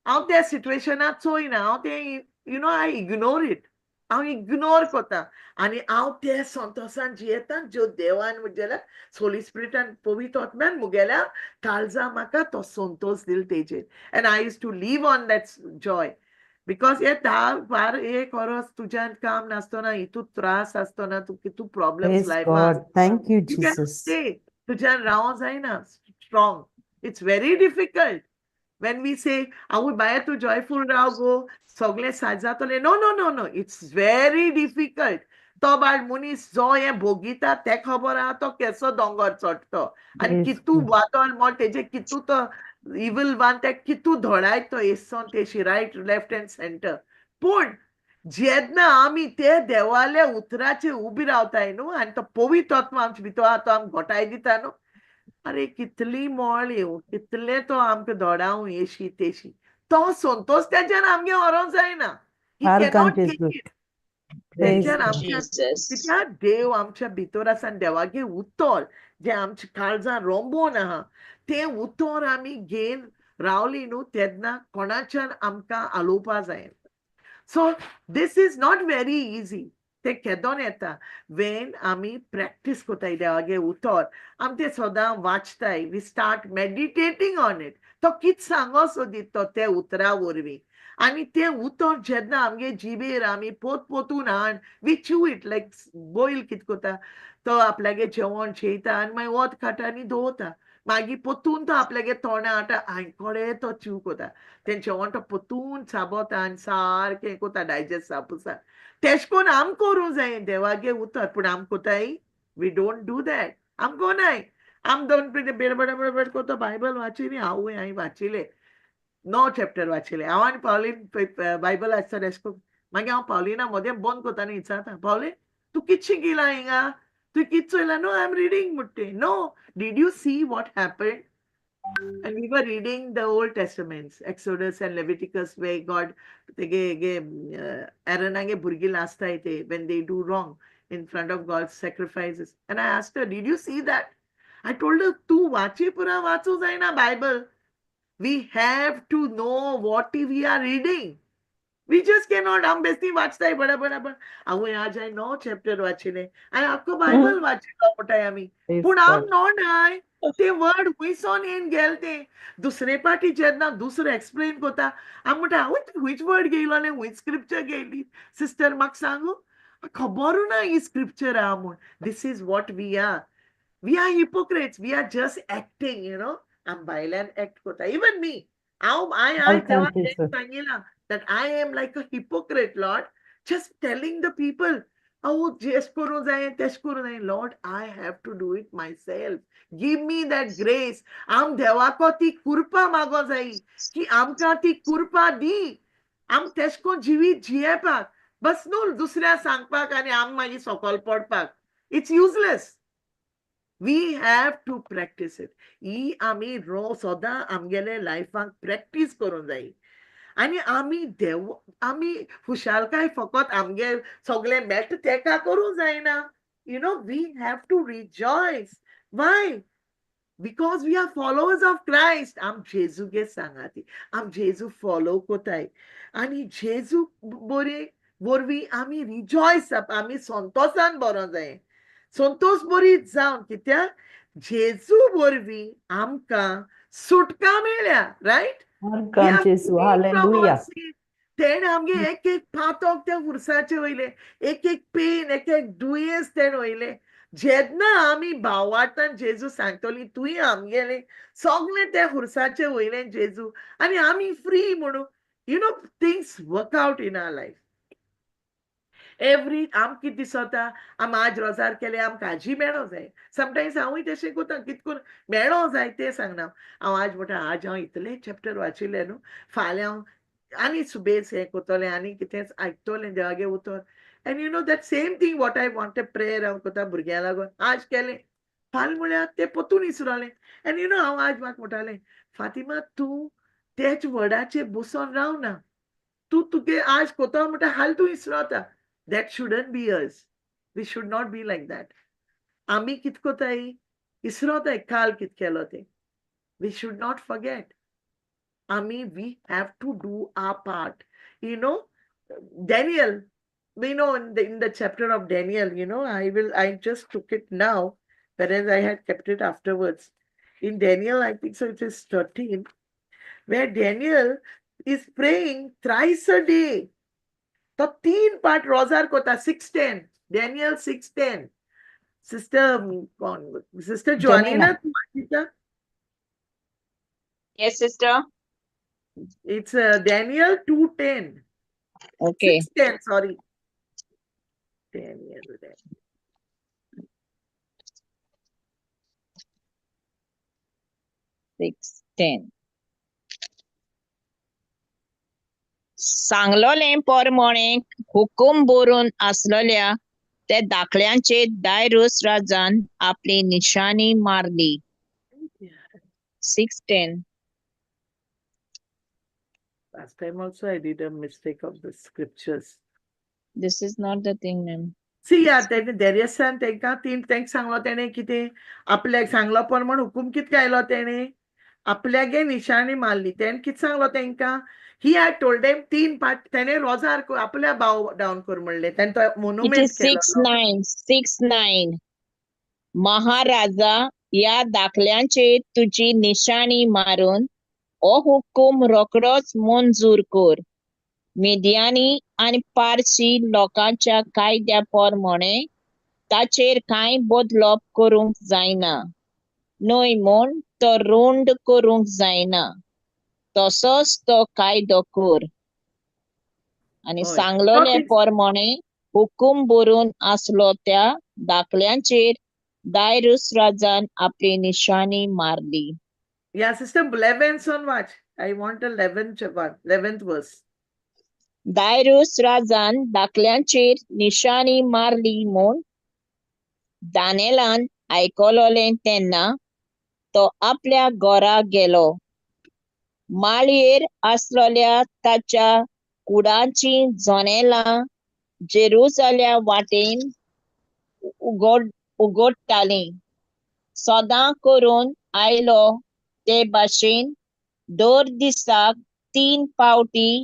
हांव त्या सिट्युएशनाक चोयना हांव तें you know I ignore it हांव इग्नोर कोता आनी हांव त्या संतोशान जियेता ज्यो देवान म्हगेल्या होली स्पिरिटान पवित्र आत्म्यान मुगेल्या काळजा म्हाका तो संतोष दिल तेजेर and I use to live on that joy because हे 10-12 वर्स तुज्यान काम नासतना हितू त्रास आसतना तूं प्रॉब्लेम्स Praise लायफान God. Thank you, you can Jesus. stay तुज्यान रावो जायना strong it's very difficult when we say आवय बाय तू joyful राव गो सगळे साज जातले no it's very difficult तो बाळ मनीस जो हे भोगिता ते खबर आहा तो केसो दोंगर चडतो आनी Praise कितू God. वातोळ मोळ तेजे कितू तो इविल वन ते कितू धोडायत तो एसोन तेशी रायट लेफ्ट एंड सेंटर पूण जेन्ना आमी ते देवाल्या उतराचेर उबी रावताय न्हू आनी तो पवित्र आत्मा आमचे भितर आहा तो आमकां घोटाय दिता न्हू अरे कितली मोळ येवं कितले तो आमकां धोडावं येशी तेशी तो संतोष तेच्यान आमगे व्हरोंक जायना ही Our cannot God is take good. It Praise तेच्यान God. आमच्या Jesus. कित्याक देव आमच्या भितर आसा आनी देवागे उतर जे आमच्या काळजां रोंबोन आहा तें उतर आमी घेवन रावली न्हू तेन्ना कोणाच्यान आमकां आलोवपा जायना सो this is not very easy ते केदोन येता वेन आमी प्रॅक्टीस कोताय देवागे उतर आमी ते सदां वाचताय वी स्टार्ट मेडिटेटींग ऑन इट तो कित सांगो सोदीत तो ते उतरा वरवीं आनी तें उतर जेन्ना आमगे जिबेर आमी पोतून हाड वी च्यू इट लायक बोयल कित कोता तो आपल्यागे जेवण जेयता आनी मागीर वत खाता आनी दवरता मागीर पोतून तो आपल्यागे तोंडा आतां आयकोडे तो चीव कोता तें जेवण तो पोतून चाबोता आनी सारकें कोता डायजेस्ट जावपुसा तेश कोन्न आम करूं जाय देवागे उतर पूण आम कोताय वी डोंट डू दॅट आम कोनाय आम दोन बेडबड कोतो बायबल वाचिली हांय वाचिले 9 चॅप्टर वाचिले हांव आनी पावलीन बायबल आसता एश कोन्न मागीर हांव पावलिना मोदें बंद कोता आनी विचारता पावले तूं कितशें गेला हिंगा तूं कित चोयला नो आय एम रिडींग म्हणटे no did you see what happened? And we were reading the Old Testaments, Exodus and Leviticus, where God, Aaron burgi lasta when they do wrong in front of God's sacrifices. And I asked her, did you see that? I told her, tu vachi pura vachu zaina Bible. We have to know what we are reading. We just cannot. हम बेसनी वाचताय बड़ा हांव आज 9 chapter वाचिले आनी आख्खो Bible वाचिलो मोठाय आमी पूण हांव नोनाय ते वर्ड हुंयसोन येवन गेल ते दुसरे पाटी जेन्ना दुसरो एक्सप्लेन कोता हांव म्हणटा हांव हुंयच वर्ड घेयलो आनी हुंयच स्क्रिप्चर घेयली सिस्टर म्हाका सांगू खबरू ना ही स्क्रिप्चर आहा म्हूण this is what we are hypocrites. We are just acting, आम भायल्यान एक्ट कोता even me I देवाक सांगिला that I am like a hypocrite, Lord, just telling the people, oh, just kuru jaye, tesh kuru jaye. Lord, I have to do it myself. Give me that grace. Am devako ti kurpa mago jai, ki amka ti kurpa di. Am tesh ko jivi jiyepak. Bas no dusrya sangpak ani am magi sokol podpak. It's useless. We have to practice it. I ami ro soda amgele life practice korun jai. आणि आमी हुशालकाय फकत आमगे सगळे met तेका करूं जायना we have to rejoice why because we are followers of Christ आम जेजूगे सांगा ती आम जेजू फॉलो कोताय आनी जेजू बरे वरवीं आमी रिजॉयस आमी संतोषान बरो जाय संतोष बरी जावन कित्याक जेजू वरवीं आमकां सुटका मेळ्ळ्या रायट तेणे आमगे एक पातोक त्या उर्साचे वयले एक पेन एक दुयेंस तेणे वयले जेन्ना आमी भावार्थान जेजू सांगतली तुवें आमगेले सगळे त्या उर्साचे वयले जेजू आनी आमी फ्री म्हणून things work out in our life every आम कितें दिसता आम आज रोजार केले आम काजी मेळो जाय समटायम्स हांवूय तशें कोता कितकून मेळो जाय तें सांगना हांव आज म्हणटा आज हांव इतले चॅप्टर वाचिले न्हू फाल्यां हांव आनी सुबेज हें कोतलें आनी कितेंच आयकतलें देवागे उतर and that same thing what I want prayer हांव कोता भुरग्यां लागून आज केलें फाल्यां म्हळ्यार तें पोतून विसरलें एंड हांव आज म्हाका म्हणटालें फातिमा तूं तेच वर्डाचेर बसून रावना तूं तुगे आज कोतो म्हणटा हाल तूं विसरता That shouldn't be us. We should not be like that. Ami kit kotai isrotai kal kit kelote. We should not forget. Ami, we have to do our part. Daniel, we know in the chapter of Daniel, I just took it now, whereas I had kept it afterwards. In Daniel, I think so it is 13, where Daniel is praying thrice a day. तो 3 part रोजार कोता 6:10 Daniel 6:10 sister Joanina Yes, sister. It's Daniel 2:10 Okay. 6:10 sorry Daniel 6:10 सांगलोलें पोरमोणे हुकूम बरोवन आसलोल्या ते दाखल्यांचे दायरूस राजान आपली निशाणी मारली 6:10 last time also I did a mistake of the scriptures. This is not the thing, ma'am. See, तेणे देर्यसान तेंकां तेंक सांगलो तेणे कितें आपल्याक सांगलो पण म्हण हुकूम कित कायलो तेणे आपल्यागे निशाणी मारली तेणे कित सांगलो तेंकां He had told them 3 part तेणे रोजार आपल्या भाव डावन कर म्हणले तेणे तो मोनुमेंट केलो 6:9 महाराजा या दाखल्यांचे तुजी निशाणी मारून हो हुकूम रोखडोच मंजूर कर मेदियानी आनी पारसी लोकांच्या कायद्या पोरमोणे ताचेर कांय बदलोप करूंक जायना न्हय म्हूण तो रुंड करूंक जायना. तसोच तो कायदो कर. आनी हय. सांगलोले पोरमोणे हुकूम बरोवन आसलो त्या दाखल्यांचेर दायरूस राजान आपली निशाणी मारली. Yeah, sister, 11th son watch. I want a 11th one, 11th verse. दायरूस राजान दाखल्यांचेर निशाणी मारली म्हूण दानियेलान आयकलोलें तेन्ना तो आपल्या घरा गेलो. माळयेर आसलोल्या ताच्या कुडाचीं जनेलां जेरुसलेम वाटेन उगडटालीं. सदां करून आयलो ते भाशेन दर दिसाक 3 फावटी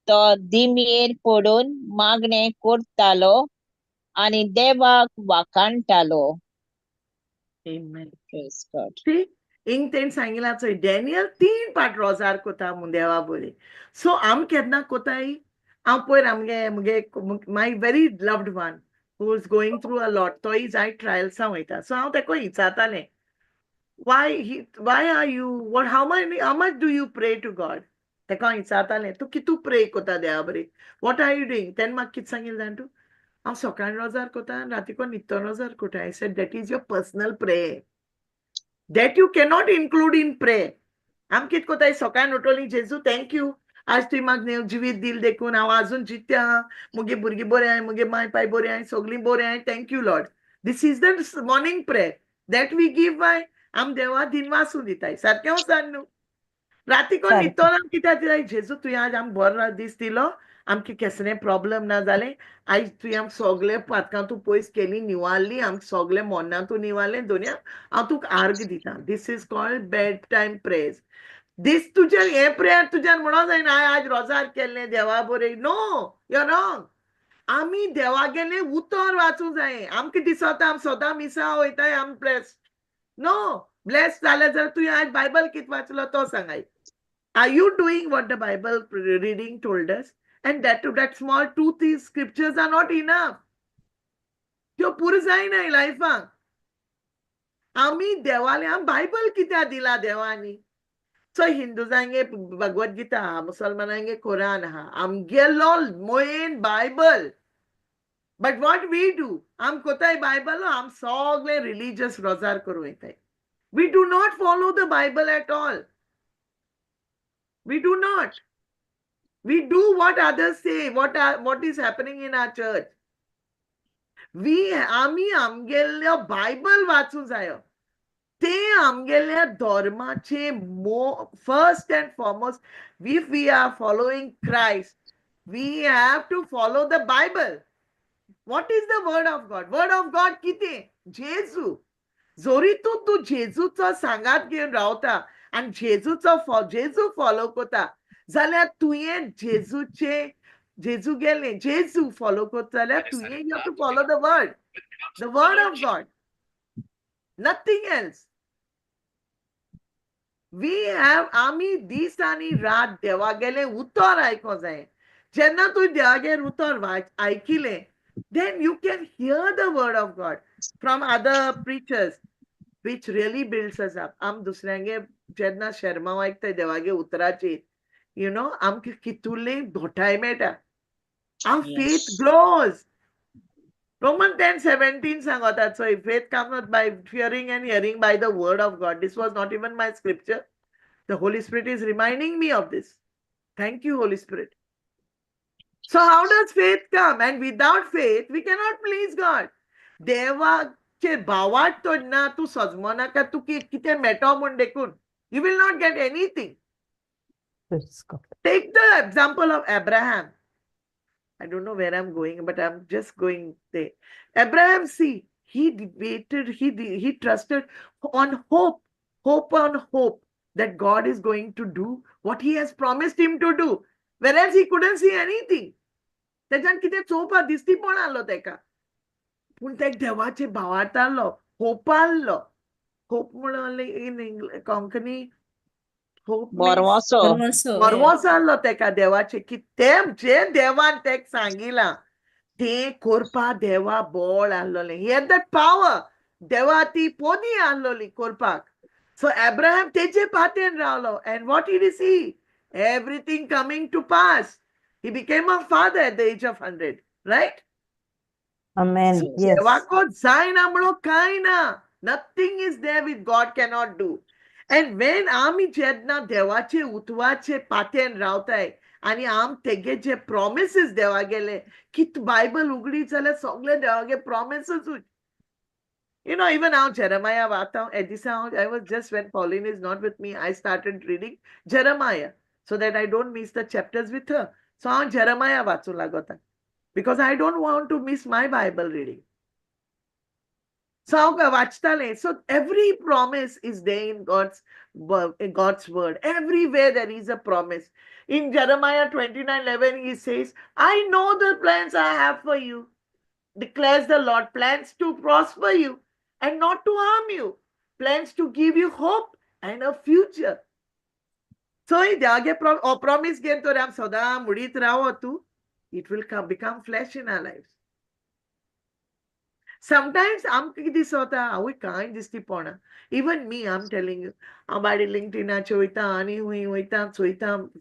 तो दिमेर पडून मागणें करतालो आनी देवाक वाखाणटालो. Amen. Praise God. See, इंग तेण सांगिला चोय डॅनियल 3 पाट रोजार कोता म्हूण देवा बोले. सो आम केन्ना कोताय हांव पयर आमगे my very loved one who is going through a lot तोय जाय ट्रायल्सां वयता. सो हांव तेका विचारतालें why are you how much do you pray to God? तेका हांव विचारतालें तूं कितू प्रे कोता देवा बरें, what are you doing? तेन म्हाका कितें सांगिलें जाण तूं, हांव सकाळीं रोजार कोता आनी रातीको न्हिदतो रोजार कोता. I said that is your personal prayer that you cannot include in prayer. आम कित कोताय सकाळीं उठोली जेजू थँक यू आज तुवें म्हाका जिवीत दिल देखून हांव आजून जित्ते आहा, मुगे भुरगीं बरें आहाय, मुगे माय पाय बरें आहाय, सगलीं बरें आहाय, thank you Lord. This is the morning prayer that we give by. आम देवा दिनवासून दिताय सारकें वसान न्हू. रातीको न्हिदतना कित्याक दिताय जेजू तुवें आज आमकां बरो दीस दिलो, आमकां कसलें प्रॉब्लेम ना जालें, आयज तुवें आमकां सगळें पातकां तूं पयस केलीं निवारलीं, आमकां सगळें मोन्नां तूं निवारलें दोनया हांव तुका आर्ग दितां. This is called bed time prayers. This तुजें हें प्रेयर तुज्यान म्हणो जायना हांवें आज रोजार केल्लें देवा बरें. No, you are wrong. आमी देवागेलें उतर वाचूंक जाय. आमकां दिसता आमी सदां मिसा वयताय आमी ब्लेस्ड. नो, ब्लेस्ड जालें जाल्यार तुवें आज बायबल कितें वाचलो तो सांगाय. Are you doing what the Bible reading told us? And that small 2-3 scriptures are not enough. त्यो पुरो जायना लायफाक. आमी देवाले आम बायबल कित्याक दिला देवानी. सो हिंदुजांगे भगवद्गीता आहा, मुसलमानांगे कुरान आहा, आमगेलो मोयेन Bible. But what we do, आम कोताय बायबल आम सगळे रिलीजियस रोजार करूं वयताय. We do not follow the Bible at all. We do not. We do what others say, what is happening in our church. आमी आमगेल्यो बायबल वाचूं जायो. ते आमगेल्या धर्माचे first and foremost, if we are following Christ, we have to follow the Bible. What is the word of God? Word of God कितें? जेजू. जोरी तू जेजूचो सांगात घेवन रावता आनी जेजू फॉलो कोता जाल्यार तुवें जेजू गेलें जेजू फॉलो कोता जाल्यार तुवें you have to follow the word of God, nothing else. आमी दीस आनी रात देवागेलें उतर आयको जाय. जेन्ना तूं देवागेर उतर आयकिलें, then you can hear the word of God from other preachers, which really builds us up. आम दुसऱ्यांगे जेन्ना शर्मा आयकताय देवागे उतराचेर, you know, आमकां कितुलें घोटाय मेळटा. Our faith grows. Romans 10:17 सांगता, so faith comes not by hearing and hearing by the word of God. This was not even my scripture. The Holy Spirit is reminding me of this. Thank you, Holy Spirit. So how does faith come? And without faith, we cannot please God. देवाचे भावात तो ना तू सजमो नाका तू कितें मेटो म्हूण देखून. You will not get anything. Take the example of Abraham. I don't know where I'm going, but I'm just going there. Abraham, see, he waited, he trusted on hope that God is going to do what he has promised him to do. Whereas he couldn't see anything. त्याच्यान कितें चोवपा दिसती पण आसलो तेका, पूण तेका देवाचे भावार्थ आसलो, होप आसलो. होप म्हणून इन कोंकणी होप परवोसो आसलो तेका देवाचे, की तें जे देवान तेका सांगिलां तें करपा देवा बोळ आसलोलें. He had that power. देवा ती पोदी आसलोली करपाक. So Abraham teje paten ralo. And what did he see? Everything coming to pass. He became a father at the age of 100. Right? Amen. So Yes. Devakot zain amlo kaina. Nothing is there which God cannot do. And when आम्ही जेन्ना देवाचे उतवाचे पातेन रावताय आणि आम तेगे जे promises देवा गेले की Bible उगडी जाल्यार सगळे देवागे promises. You know, even now Jeremiah Vatao, Edisa, I was just when Pauline is not with me, I started reading Jeremiah so that I don't miss the chapters with her. So I'm Jeremiah Vatsu Lagota because I don't want to miss my Bible reading. So every promise is there in God's word. Everywhere there is a promise. In Jeremiah 29:11, he says, I know the plans I have for you, declares the Lord, plans to prosper you and not to harm you, plans to give you hope and a future. So promise game to Ram Soda Mudit Rawatu, it will become flesh in our lives. Sometimes this kind even me, I'm telling you, LinkedIn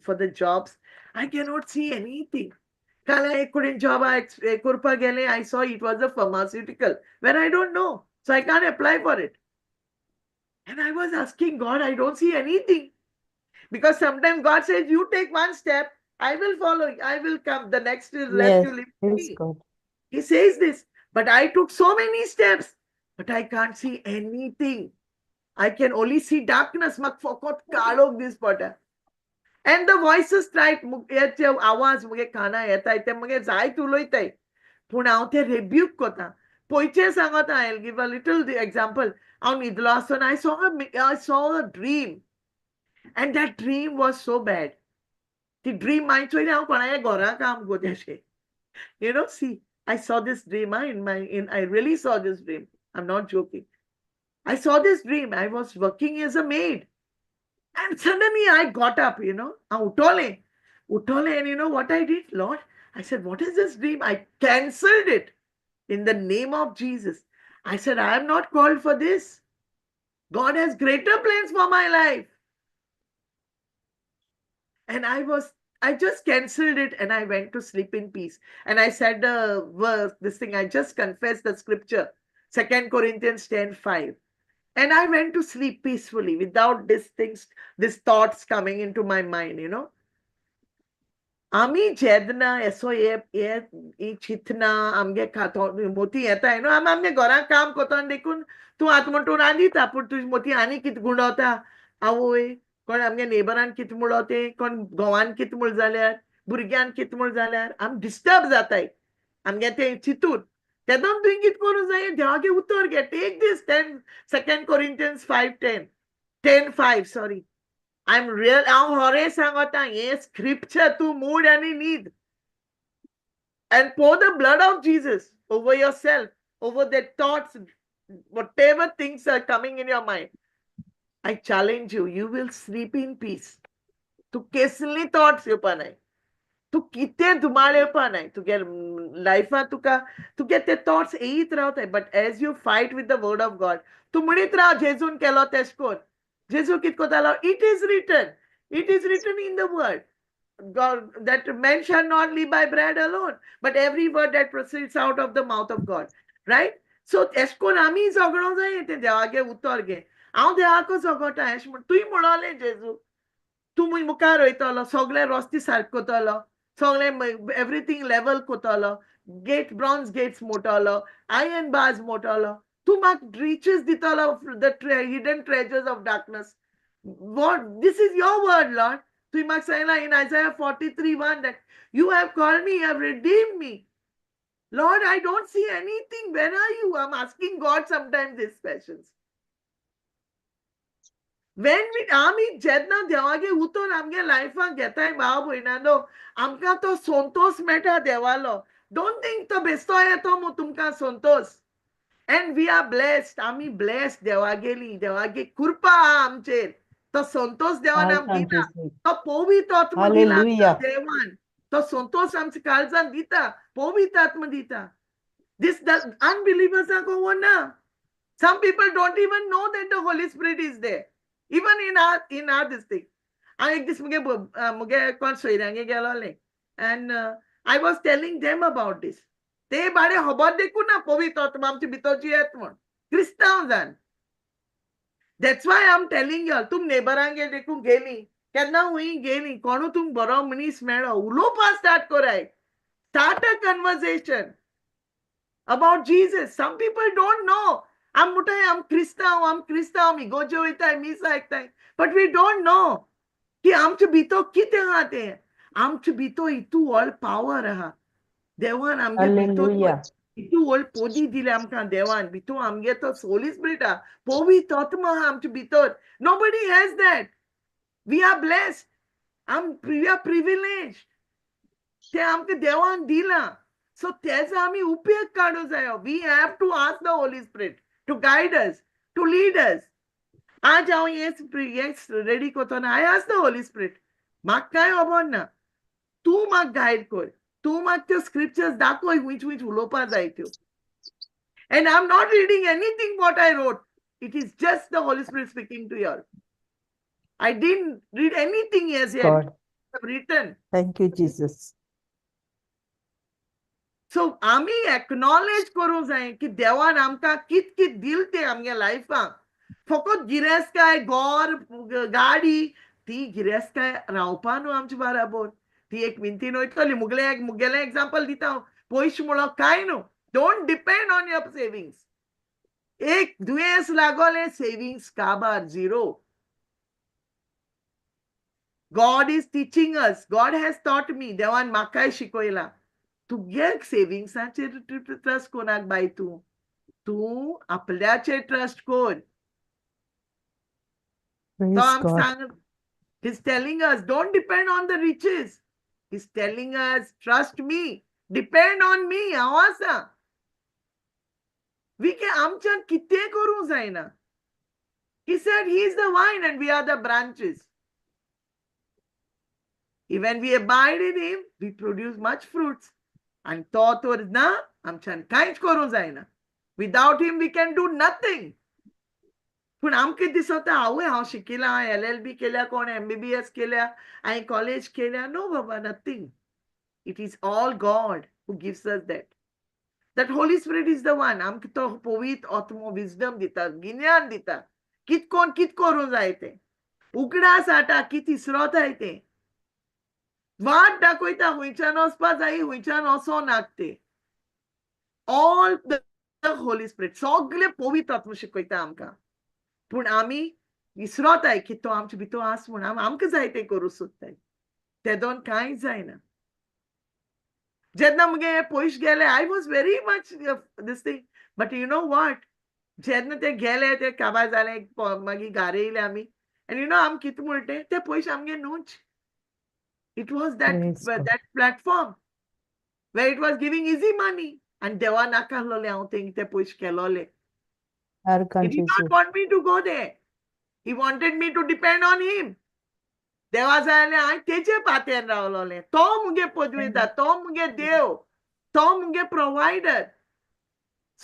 for the jobs, I cannot see anything. I couldn't job, I saw it was a pharmaceutical where I don't know. So I can't apply for it. And I was asking God, I don't see anything. Because sometimes God says, you take one step, I will follow you. I will come. The next is left Yes. you leave Praise me. God. He says this. But I took so many steps, but I can't see anything. I can only see darkness. And the voices tried. आवाज मुगे काना येताय ते मुगे जायत उलोयताय पूण हांव ते rebuke कोता पयचे सांगता I'll give a little example. हांव न्हिदलो आसतना I saw a dream, and that dream was so bad. The dream मागीर चोयलें हांव कोणागे घरा काम कोतेशें. You know, see, I saw this dream. I really saw this dream. I'm not joking. I saw this dream. I was working as a maid. And suddenly I got up, you know. Utole, and you know what I did, Lord? I said, what is this dream? I cancelled it in the name of Jesus. I said, I am not called for this. God has greater plans for my life. And I just cancelled it and I went to sleep in peace. And I said the verse, I just confessed the scripture, 2 Corinthians 10:5. And I went to sleep peacefully without these thoughts coming into my mind, you know. Ami jedna eso e chitna amge khato moti eta you know amge gora kam koton dekun tu atmonto randi tapur tu moti ani kit gundota आवय कोण आमगे नेबरान कित मुळोते कोण गोवान कित मुळ जाल्यार भुरग्यान कित मुळ जाल्यार आम डिस्टर्ब जाताय आमगे ते चितून तेदोन तुवें कित करूं जाय देवागे उतर घे take this 2 Corinthians 10:5 sorry I'm real हांव होरे सांगोता हे स्क्रिप्चर तू मूड आनी न्हीद and pour the blood of Jesus over yourself, over the thoughts, whatever things are coming in your mind. I challenge you, you will sleep in peace. Tu kesli thoughts yupanai. Tu kite dumale panai. Tu get life tu get the thoughts eit rautai. But as you fight with the word of God, tu munit rao Jesun kelo teskon. Jesu kit kotalo. It is written. It is written in the word. God, that man shall not live by bread alone, but every word that proceeds out of the mouth of God. Right? So eskon ami zogno jay te deage utor ge. हांव देवाको जगोटा अशें म्हण तुवें म्हणलें जेजू तूं मुखार वयतलो सगळें रस्ते सारके कोतलो सगळें एवरीथींग लेवल कोतलो गेट ब्रॉन्झ गेट्स मोडटलो आयर्न बार्स मोडटलो तूं म्हाका रिचीस दितलो the hidden treasures of darkness what this is your word Lord तुवें म्हाका सांगलां in Isaiah 43:1 that you have called me, you have redeemed me. Lord, I don't see anything. Where are you? I'm asking God sometimes these questions. When we आमी जेन्ना देवागे उतर आमगे लायफान घेताय भाव भयणानो आमकां तो संतोष मेळटा देवालो डोंट थिंक तो बेस्तो येतो मु तुमकां संतोष and we are blessed आमी blessed देवागेली देवागे कृपा आमचेर तो संतोष देवान आमकां दिला तो पवित्र आत्मा दिला Hallelujah. देवान तो संतोष आमच्या काळजान दिता पवित्र आत्मा दिता this the unbelievers are going on. Some people don't even know that the Holy Spirit is there. Even in our this thing. I like this muge kon soirange gelole. And I was telling them about this. Te bade hobar deku na povitr atma amchi bitochi etmon. Christian zan. That's why I'm telling you, tum neighborange deku geli. Kenna hui geli. Konu tum baro manis mero. Ulopa start korai. Start a conversation about Jesus. Some people don't know. I'm Krista, मी गोजो इताय, मी सायकताय. But we don't know. की आमचे भितो कितें आहा तें. आमचे भितो इतू all power आहा. देवान आमगे भितो Hallelujah. इतू all पोदी दिले आमकां देवान. भितो आमगे तो Holy Spirit आहा. पवित्र आत्मा आहा आमचे भितर. Nobody has that. We are blessed. We are privileged. ते आमके देवान दिला. So त्याचा आम्ही उपयोग काढू जायो. We have to ask the Holy Spirit to guide us, to lead us. आज हांव yes ready करतना, I ask the Holy Spirit, म्हाका काय खबर ना. तू म्हाका guide कर. तू म्हाका त्यो scriptures दाखय which उलोवपा जाय त्यो. And I'm not reading anything what I wrote. It is just the Holy Spirit speaking to you all. I didn't read anything as yet. God. I've written. Thank you, Jesus. So आम्ही acknowledge करू जाय की देवान आमकां कित दिल ते आमगे लायफाक. फकत गिरेस्तकाय घर गाडी ती गिरेस्तकाय रावपा न्हू आमचे बराबर. ती एक विनंतीन वयतली. मुगेलें एग्जांपल दिता हांव. पयशे म्हणून काय न्हू. Don't depend on your savings. एक दुयेंस लागोलें सेविंग्स काबार zero. God is teaching us. God has taught me. देवान म्हाकाय शिकयला. तुगे सेविंग्साचेर ट्रस्ट कोणाक बाय तू आपल्याचेर ट्रस्ट कर. Praise God. He's telling us, don't depend on the riches. He's telling us, trust me, depend on me. हांव आसा. We can आमच्यान कितें करूं जायना. He said he is the vine and we are the branches. When we abide in him, we produce much fruits. And तो ना आमच्यान कांयच करूं जायना. Without him we can do nothing. पूण आमकां दिसता हांव शिकिला, LLB केल्या, कोण MBBS केल्या, हांवें कॉलेज केल्या. No Baba, nothing. It is all God who gives us that. That Holy Spirit is the one. आमकां तो पवित्र आत्मा wisdom दिता, गिन्यान दिता. कित करूं जाय तें. उगडास हाडटा, कित इसरोताय तें. वाट दाखयता हुंयच्यान वचपा जाय, हुंयच्यान वचों नाक तें. All the Holy Spirit, सगळें पवित्र आत्मा शिकयता आमकां. पूण आमी इसरोताय की तो आमचे भितर आस म्हूण आमकां जाय तें करूं सोदताय. तेदोन कांयच जायना. जेन्ना मुगे पयशे गेले, I was very much this thing. But you know what? जेन्ना ते गेले, ते काबार जाले, मागीर घारा येयले आमी. And you know आमी कितें म्हणलें, ते पयशे आमगे न्हूच. It was Praise God. that platform where it was giving easy money. And देवा नाकाहलोले हांव ते पयशे केलोले. He did not want me to go there. He wanted me to depend on him. देवा जाय हांवें तेजे पातेर रावलोलें. तो मुगे पदवीदार, तो मुगे देव, तो मुगे प्रोवायडर.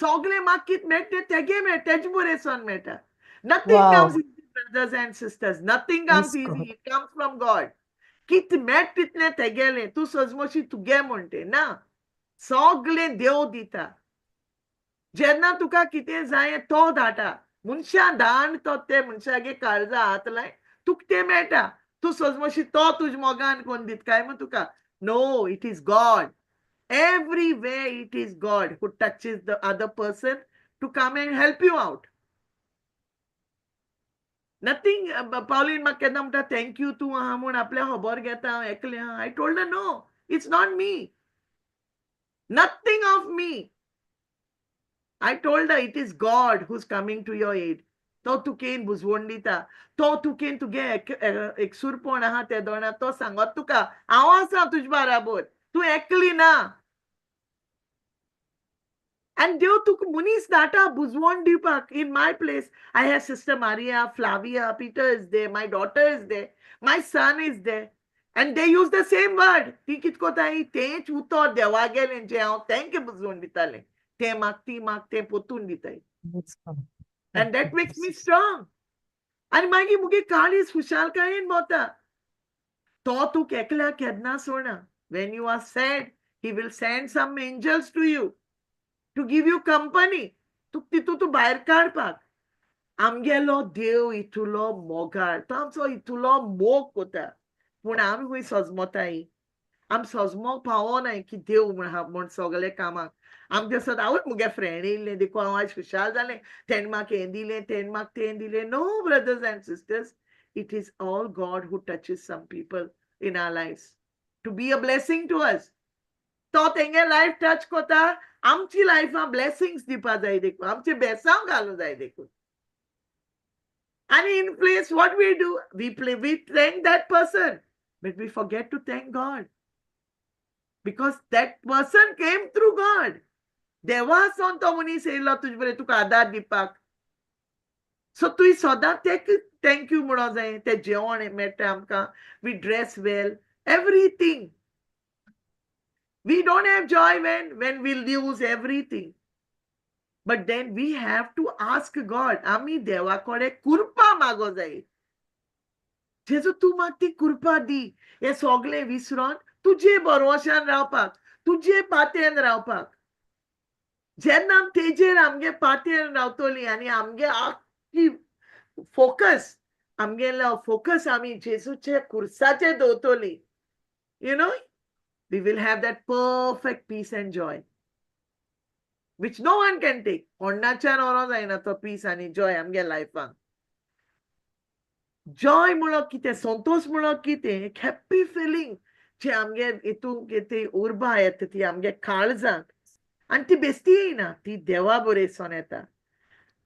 सगळें म्हाका कितें मेळटा तेगे मेळटा, तेजे बरेसन मेळटा. Nothing Wow. comes easy, brothers and sisters. Nothing comes Yes, easy. God. It comes from God. कितें मेळटा तितलें तेगेलें. तूं सजमोशी तुगे म्हणटे ना. सगळें देव दिता. जेन्ना तुका कितें जाय तो धाडटा. मनशा धाडन तो ते मनशागे काळजा हात लाय, तुका तें मेळटा. तूं सजमोशी तो तुजे मोगान कोण दिता काय म्हूण तुका. No, it is God. Everywhere it is God who touches the other person to come and help you out. Nothing, Pauline म्हाका केन्ना म्हणटा thank you तूं आहा म्हूण आपल्या खबर घेता, हांव एकलें आहा. I told her no, it's not me. Nothing of me. I told her it is God who's coming to your aid. तो तुकेन बुजवण दिता. तो तुकेन तुगे एकसुरपण आहा ते दोना तो सांगत तुका हांव आसा तुजे बराबर. तूं एकली ना. And देव तुका मनीस धाडटा बुजवण दिवपाक. In my place, I have Sister Maria, Flavia, Peter is there, my daughter is there, my son is there. And they use the same word. ती कित कोताय तेंच उतर देवा गेलें जे हांव तेंके बुजवण दितालें. ते माग ती माग ते पोतून दिताय. Yes, God. And that makes me strong. आनी मागीर मुगे काळीज खुशालकायेन भोंवता. तो तूं एकल्या केन्ना सोडना. When you are sad, he will send some angels to you to give you company. तुक तितू तूं भायर काडपाक. आमगेलो देव इतुलो मोगाळ, तो आमचो इतुलो मोग कोता. पूण आमी खूंय सोजमोताय. आमी सोजमोक पावोनाय की देव म्हण सगळे कामाक. आमी दिसता आवय मुगे फ्रेंड येयल्लें देखून हांव आयज खुशाल जालें. तेण म्हाका हें दिलें, तेण म्हाका तें दिलें. No, brothers and sisters, it is all God who touches some people in our lives to be a blessing to us. तो तेंगे लायफ टच कोता. आमची लायफां ब्लेसिंग्स दिवपा जाय देखून, आमचे बेसांव घालूं जाय देखून. And in place, what we do, we thank that person, but we forget to thank God. Because that person came through God. देवा सोन तो मनीस येयलो तुजे बरें तुका आदार दिवपाक. सो तुवें सदां तेका थँक यू म्हणो जाय. तें जेवण मेळटा आमकां. We dress well. Everything. We don't have joy when we lose everything. But then we have to ask God. आमी देवा कडेन कृपा मागो जाय. जेजू तूं म्हाका ती कृपा दी. हें सगळें विसरोन तुजे भरवशान रावपाक, तुजे पातयेन रावपाक. जेन्ना तेजेर आमगे पातयेन रावतली आनी आमगे आख्खी फोकस आमी जेजूचे कुर्साचेर दवरतली. You know, we will have that perfect peace and joy, which no one can take. कोणाच्यान व्हरो जायना तो पीस आनी जॉय आमगे लायफान. जॉय म्हणो कितें, संतोष म्हणो कितें, एक हॅप्पी फिलींग जे आमगे हितून कितें उर्बा येता ती आमगे काळजांत. आनी ती बेश्टी येयना, ती देवा बरेंसोन येता.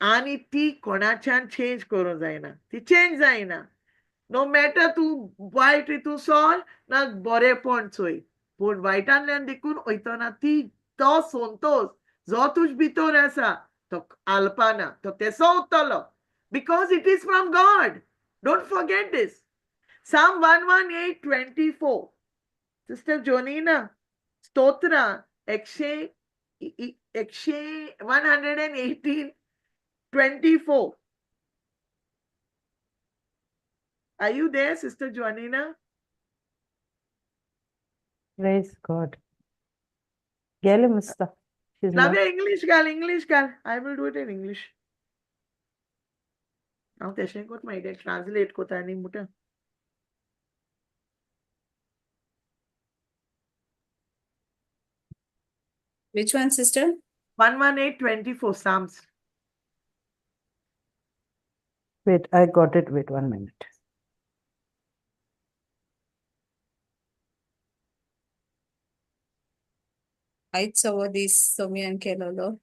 आनी ती कोणाच्यान चेंज करूं जायना. ती चेंज जायना. नो मॅटर तूं वायट हितून सोर ना बरेपण चोय. पूण वायटांतल्यान देखून वयतना तो संतोष जो तुज भितर आसा तो आलपाना. तो तेसो उरतलो. Because it is from God. Don't forget this. Psalm 118:24. Sister Jonina, Stotra, 118:24. Are you there, Sister Jonina? Praise God. गेले मस्त. She's not. Lavya, English gal. I will do it in English. हांव तेशें कोत मागीर ट्रान्सलेट कोता आनी मुटा. Which one, sister? 118:24 Psalms. Wait, I got it. Wait 1 minute. This Somyan Kelolo. This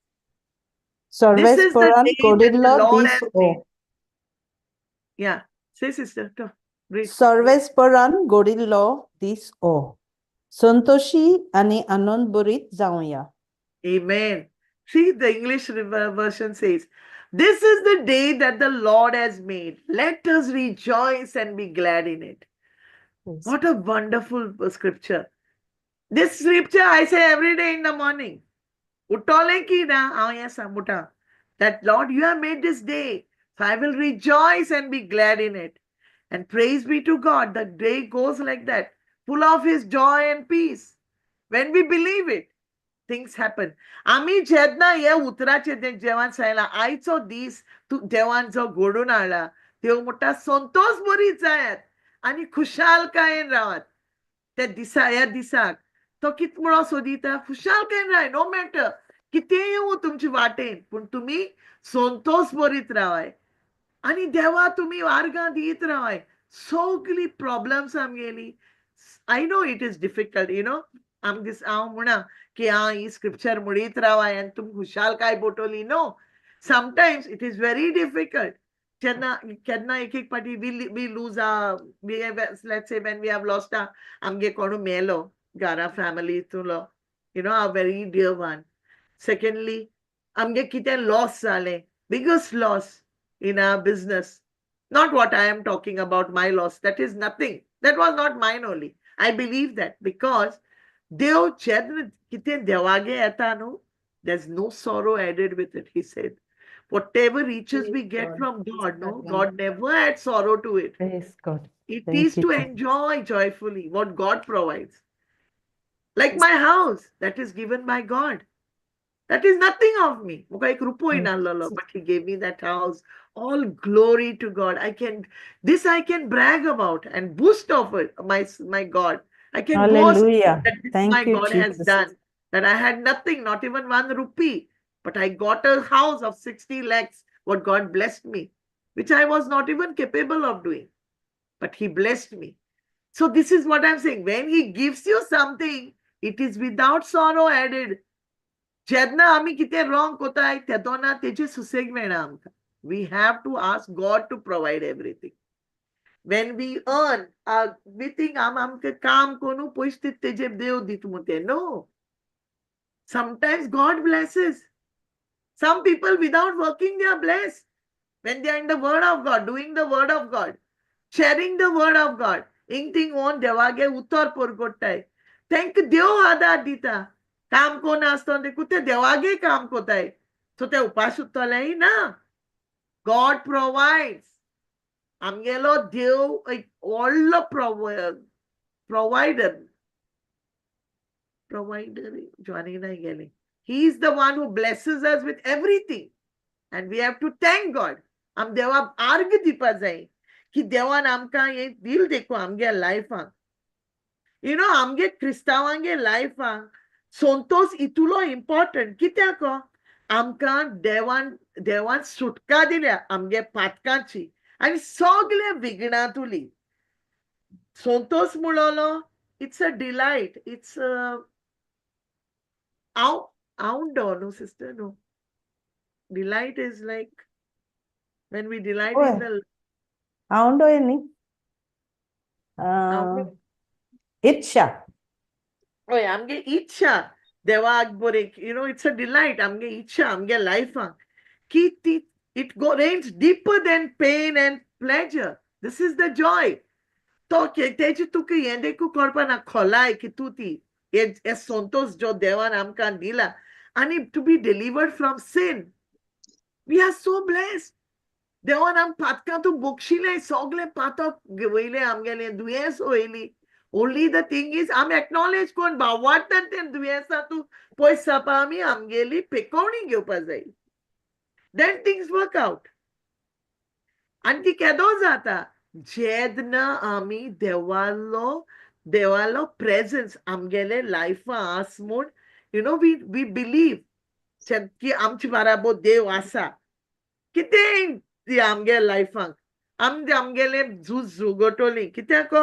Sarves is the परान day that the गोडिल्लो Lord these has O. made. Yeah. Say, sister. Go. Read. Sarves परान गोडिल्लो दीस ओ. संतोषी आनी आनंद भरीत जावया. Amen. See, the English version says, this is the day that the Lord has made. Let us rejoice and be glad in it. Yes. What a wonderful scripture. This scripture I say every day in the morning. Utole ki na, yes, muta. That Lord, you have made this day. So I will rejoice and be glad in it. And praise be to God. The day goes like that, full of his joy and peace. When we believe it, things happen. आमी जेन्ना हे उतराचे जेवण सांगला आयचो दीस तू देवान जो घडून हाडला देव म्हणटा संतोष बरी जायात आनी खुशालकायेन रावात. त्या ह्या दिसाक तो कित म्हणो सोदिता, खुशालकायेन राय. नो मॅटर कितें येवं तुमचे वाटेन पूण तुमी संतोष बरीत रावाय आनी देवा तुमी वार्गां दीत रावाय. सगळी प्रॉब्लेम्स आमगेली. I know it is difficult, you know. हांव म्हणा की ही स्क्रिप्चर म्हणीत रावाय आनी तुमकां खुशालकाय बोटोली. No, sometimes it is very difficult. केन्ना एक पाटी we lose let's say when we have lost आमगे कोणू मेलो घरा फॅमिलीतलो, you know, a very dear one. Secondly आमगे कितें लॉस जालें, biggest loss in our business. Not what I am talking about, my loss. That is nothing. That was not mine only. I believe that because Dev kite devage eta no, there's no sorrow added with it, he said. whatever riches we get God. from God, no, God never adds sorrow to it. Praise God. It Thank is you, to Jesus. enjoy joyfully what God provides. Like my house, that is given by God. That is nothing of me. मुका एक रुपयो ना ललो, but He gave me that house. All glory to God. I can brag about and boast of it. My God. I can boast Hallelujah. that this Thank my you, God has Jesus. done. That I had nothing, not even 1 rupee. But I got a house of 60 lakhs, what God blessed me, which I was not even capable of doing. But He blessed me. So this is what I'm saying. When He gives you something, it is without sorrow added. जेन्ना आमी कितें wrong कोताय तेदोना तेजे सुसेग मेळना आमकां. We have to ask God to provide everything. When we earn, we think आमकां काम कोनू पयस तेजे देव दित मुते. No. Sometimes God blesses. Some people without working they are blessed. When they are in the word of God, doing the word of God, sharing the word of God. Inting on देवागे उतर पोरगोट्टाय. Thank देव आदार दिता. काम कोण असतो ते कुठे देवागे काम कोताय. So ते उपास उरतले ना. God provides. आमगेलो देव एक व्हडलो provider. Joining नाही गेले. He is the one who blesses us with everything. And we have to thank God. आम देवा आर्ग दिवपा जाय. की देवान आमकां हे दिल देखो आमगे लायफाक. You know, आमगे क्रिस्तावांगे लायफाक Sontos itulo important. कित्याक आमकां देवान सुटका दिल्या आमगे पातकांची आनी सगळे विघ्नांतुली. Sontos म्हणलो it's a delight. It's no sister, no. Delight is like when we delight in the అవుండో ఎన్ని ఇచ్చా Oh, amge icha. Devag borek. You know, it's a delight. Amge icha, amge life. It ranges deeper than pain and pleasure. This is the joy. To teji tu ke yende ku korpa na kholai ki tuti. Es sontos jo devan amkan dila. And to be delivered from sin. We are so blessed. देवान आम पातकां तू बोगशिले सगळे पातक वयले आमगेले दुयेंस वयली. Only the thing is, आम acknowledge कोण भावार्थान ते दुयेंसा तू पयस जावपा आमी आमगेली पेकोवणी घेवपा जाय. Then things work out. आनी ती केदो जाता जेन्ना आमी देवालो प्रेझन्स आमगेले लायफा आस म्हूण we believe की आमचे बाराबो देव आसा. कितें ती आमगे लायफाक आमगेले झूज झोगोटोली कित्याक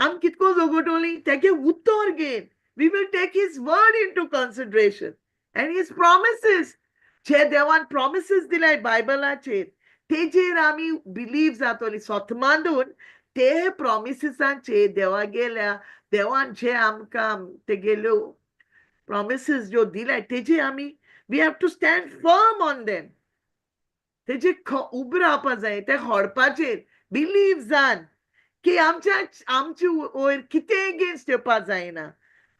आम कितको झोगोटोली तेगे उत्तर घेन. We will take His word into consideration and His promises. जे देवान promises दिलाय बायबलाचेर तेजेर आमी बिलीव जातोली सोथमांदून ते promisesanचेर देवान जे आमकां तेगेल्यो promises ज्यो दिलाय तेजे आमी we have to stand firm on them. तेजे उबे रावपा जाय ते हडपाचेर बिलीव जान की आमची वयर कितें एगेन्स्ट येवपा जायना.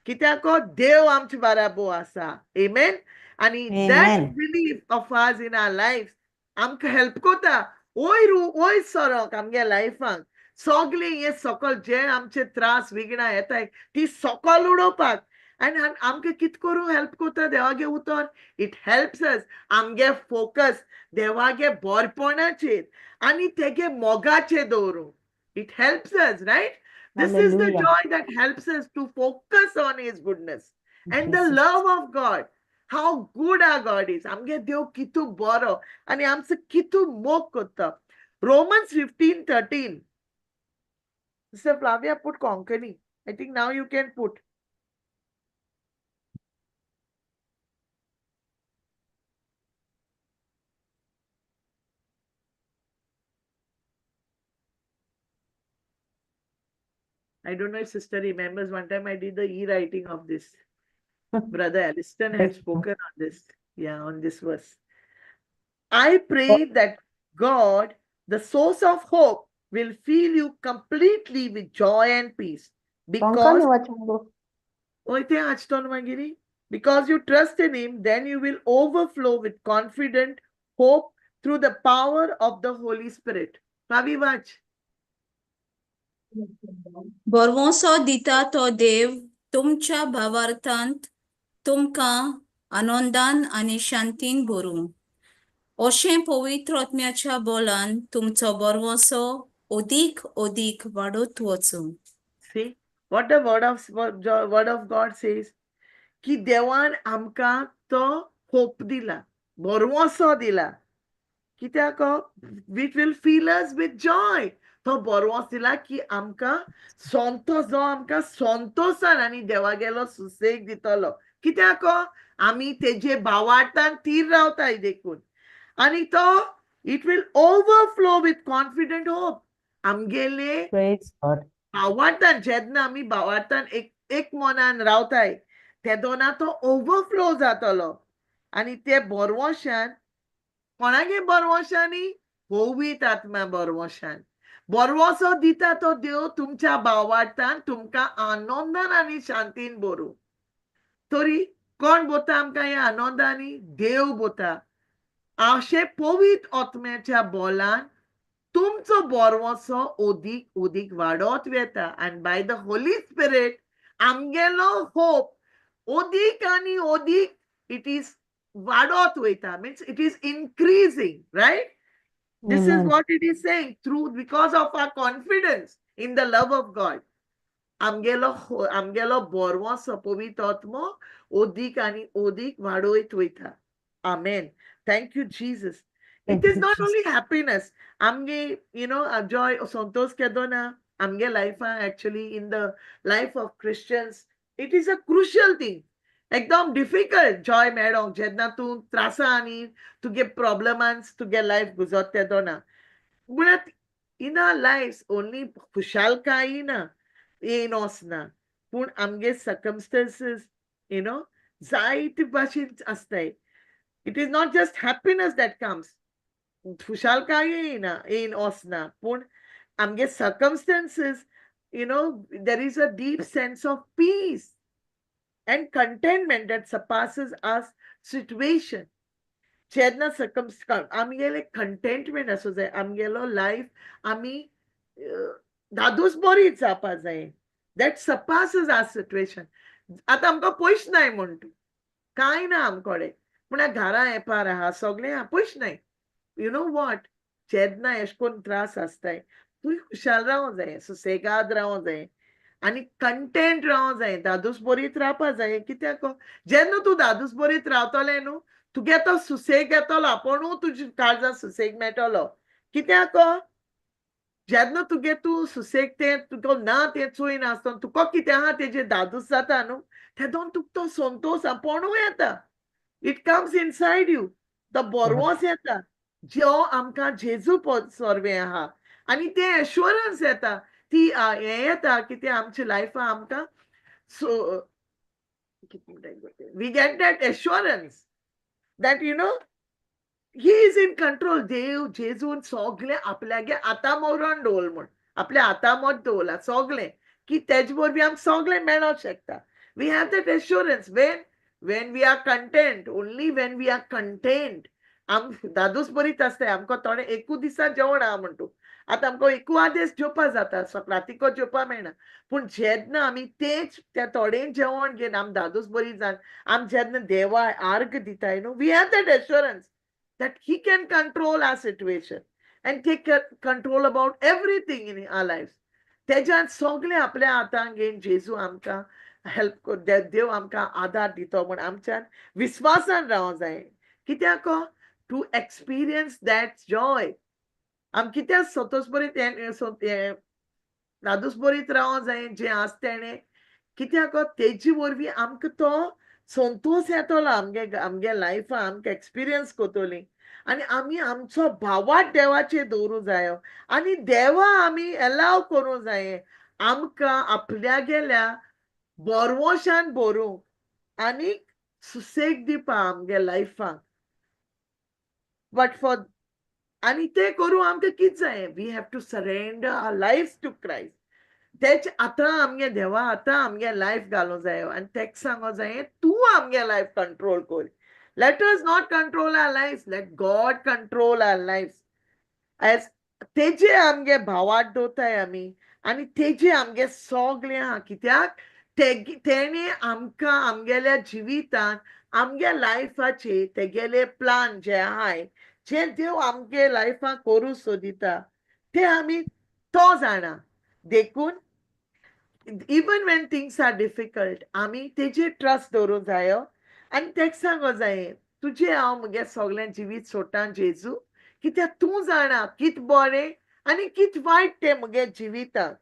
कित्याक देव आमचे बाराबो आसा. Amen. आनी that belief of us in our lives आमकां हेल्प कोता वयर सरोंक आमगे लायफाक. सगळे हे सकल जे आमचे त्रास विघ्नां येताय ती सकल उडोवपाक. And आमगे कित करूं हेल्प कोता देवागे उतर. It helps us आमगे focus देवागे बरपणाचेर आनी तेगे मोगाचेर दवरूं. It helps us, right? This is the Hallelujah. joy that helps us to focus on His goodness and the Jesus. love of God. How good our God is. आमगे देव कितू बरो आनी आमचे कितू मोग कोता. Romans 15:13. Sister Flavia put Konkani. I think now you can put. I don't know if sister remembers one time I did the e-writing of this. Brother Aliston had spoken on this. Yeah, on this verse. I pray that God, the source of hope, will fill you completely with joy and peace. Konkani Because వచనంలో because you trust in Him, then you will overflow with confident hope through the power of the Holy Spirit. Pavi watch. बरवोसो दिता तो देव तुमच्या भावार्थांत तुमकां आनंदान आणि शांतीन भरू. अशें पवित्र आत्म्याच्या बोलान तुमचो बरवोसो ओदीक ओदीक वाडत वचूं. See what the word of God says. की देवान आमकां तो होप दिला, बरवोसो दिला. कित्याक which will fill us with joy. तो बरवोस दिला की आमकां संतोष जो आमकां संतोषान आनी देवागेलो सुसेग दितलो. कित्याक आमी तेजे भावार्थान थीर रावताय देखून. आनी तो it will overflow with confident hope. आमगेले Praise God. भावार्थान जेन्ना आमी भावार्थान एक मनान रावताय तेदोना तो ओवरफ्लो जातलो. आनी ते बरवोशान कोणागे बरवोशांनी पवित्र आत्म्या बरवोशान बरवोसो दिता तो देव तुमच्या भावार्थान तुमकां आनंदान आनी शांतीन भरू. तरी कोण बोता आमकां हे आनंदानी? देव बोता. अशे पवित्र आत्म्याच्या बोलान तुमचो बरवोसो ओदीक ओदीक वाडत वेता. and by the Holy Spirit आमगेलो hope ओदीक आनी ओदीक it is वाडत वयता, means it is increasing, right? This is Amen. what it is saying, through because of our confidence in the love of God. आमगेलो बरवोसो पवित्र आत्मो ओदीक आनी ओदीक वाडोयत वयता. Amen. Thank you, Jesus. Thank It is you, not Jesus. only happiness. Amge, joy, Sontos kedona, amge life actually in the life of Christians, it is a crucial thing. Ekdam difficult joy medong jedna tu trasa ani to get problems to get life guzot tedona. But in our lives only kushal kaina inosna. Pun amge circumstances, zait bashin astay. It is not just happiness that comes. Khushal काय येईना in osna. Pun amge circumstances, there is a deep sense of peace and contentment that surpasses our situation. Chedna circumstance, amgele contentment असो जाय, amgelo life, आमी दादूस बरी जावपा जाय. That surpasses our situation. आता आमकां पयस नाय म्हणटा. कांय ना आमकोडे. पूण घरा येपार आहा, सगळें आहा, पयस नाय. You know what? जेन्ना एश कोन त्रास आसताय, तूं खुशाल रावो जाय, सुसेगाद रावो जाय, आनी कंटेंट रावो जाय, दादूस बरीत रावपा जाय. कित्याक जेन्ना तूं दादूस बरीत रावतलें न्हू, तुगे तो सुसेग येतलो, आपुणू तुज्या काळजां सुसेग मेळटलो. कित्याक जेन्ना तुगे तूं सुसेग तें तुका ना तें चोय नासतना तुका कितें आहा तेजेर दादूस जाता न्हू, तेदोन तुका तो संतोष आपुणू येता. It comes inside you. तो बरवोस येता. जो आमकां जेजू सोरवें आहा. आनी तें एश्योरन्स येता. ती हें येता की तें आमच्या लायफान आमकां we get that assurance that he is in control. देव जेजून सगळें आपल्यागे आतां मरण दवरला म्हण. आपल्या आतां मत दवरला सगळें की तेजे वरवीं आमकां सगळें मेळोंक शकता. We have that assurance when we are content, only when we are content. दादूस बरीत आसताय, आमकां थोडे एकू दिसा जेवण आहा म्हणटू. आतां आमकां एकू आदेस जेवपा जाता, रातीको जेवपा मेळना. पूण जेन्ना आमी तेच त्या थोडें जेवण घेवन आमी दादूस बरी जावन आमी जेन्ना देवा आर्ग दिताय न्हू, we have that assurance that he can control our situation and take control about everything in our lives. तेज्यान सगळें आपल्या हातान घेवन जेजू आमकां हेल्प देव आमकां आदार दितो म्हण आमच्यान विस्वासान रावों जाय. कित्याक टू एक्सपिरियन्स दॅट जॉय. आमी कित्याक सोतोस बरीत दादूस बरीत रावों जाय जें आसा तेणें. कित्याक तेजे वरवीं आमकां तो संतोष येतलो आमगे लायफान आमकां एक्सपिरियन्स कोतोली. आनी आमी आमचो भावार्थ देवाचेर दवरूं जायो. आनी देवा आमी एलाव करूं जाये आमकां आपल्या गेल्या बरवोशान भरूंक आनी सुसेग दिवपा आमगे लायफाक. बट फॉर आनी तें करूं आमकां कितें जाय? We have to surrender our lifes to Christ. तेच आतां आमगे देवा आतां आमगे लायफ घालूं जायो आनी तेका सांगो जाये तूं आमगे लायफ कंट्रोल कर. Let us not control our lives. Let God control our lives. As तेजे आमगे भावात दोताय आमी आणि तेजे आमगे सगळे आहा कित्याक तेणे आमकां आमगेल्या जिवितान आमगे लायफाचे तेगेले प्लान जे आहाय जे देव आमगे लायफाक करूं सोदिता ते आमी तो जाणा देखून even when things are difficult, आमी तेजे ट्रस्ट दवरूं जायो आनी तेका सांगो जाये तुजे हांव मुगे सगळें जिवीत सोडटां जेजू कित्याक तूं जाणा कित बरें आनी कित वायट तें मुगे जिविताक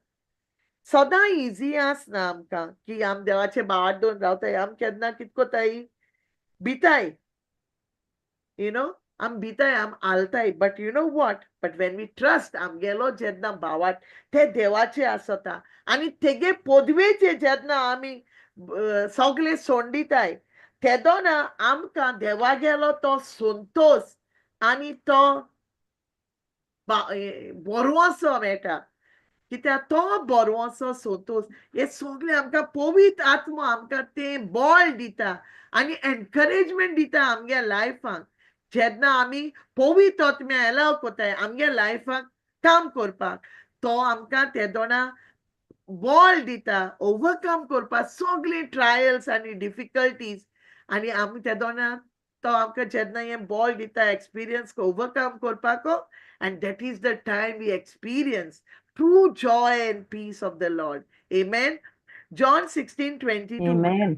सदां इजी आसना आमकां की आम देवाचे भावात दोन रावताय आम केन्ना कित कोताय भिताय आम भिताय आम आलताय but you know what but when we trust आमगेलो जेन्ना भावात ते देवाचे आसता आनी तेगे पोदवेचे जेन्ना आमी सगळे सोंडिताय तेदोना आमकां देवागेलो तो संतोष आनी तो बरवसो मेळटा कित्याक तो बरवसो संतोष हे सगळे आमकां पवित्र आत्मा आमकां तें बळ दिता आनी एनकरेजमेंट दिता आमगे लायफाक जेन्ना आमी पवित्र आत्म्या एलाव कोताय आमगे लायफाक काम करपाक तो आमकां तेदोना बळ दिता ओवरकम करपाक सगळी ट्रायल्स आनी डिफिकल्टीज आनी आमी तेदोना तो आमकां जेन्ना हें बळ दिता एक्सपिरियन्स ओवरकम करपाक and that is the time we experience true joy and peace of the Lord. Amen. John 16:22. Amen.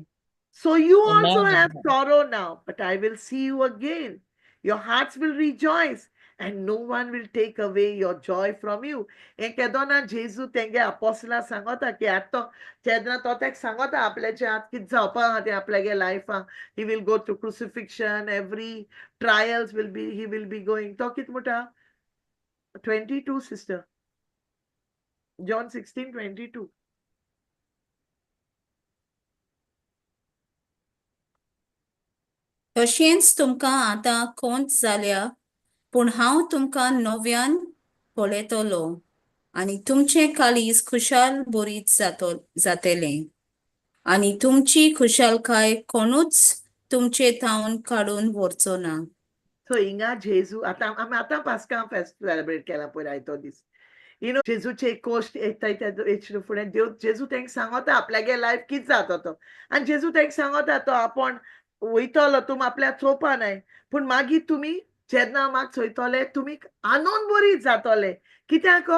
So you also Amen. have sorrow now, but I will see you again. Your hearts will rejoice, and no one will take away your joy from you. En kedona Jesu tenge apostla sangota ki atto chedna to tek sangota आपल्याचे हात कित जावपा हा ते आपल्यागे लायफाक he will go through crucifixion, every trials he will be going to कित मुटा 22 sister. John 16:22. तशेंच तुमकां आतां कोंत जाल्या पूण हांव तुमकां नव्यान पळयतलो आनी तुमचें काळीज खुशाल बरीत जातलें आनी तुमची खुशालकाय कोणूच तुमचे थावन काडून व्हरचो ना. So inga Jesu आतां पास्का फेस्ट सेलिब्रेट केला पळय आयतो दीस जेजूचे कोश्ट येता फुडें देव जेजू तेंका सांगता आपल्यागे लायफ कित जाता तो आनी जेजू तेंका सांगता तो आपण वयतलो तुम आपल्या चोवपा नाय पूण मागीर तुमी जेन्ना म्हाका चोयतले तुमी आनंद बरी जातले कित्याक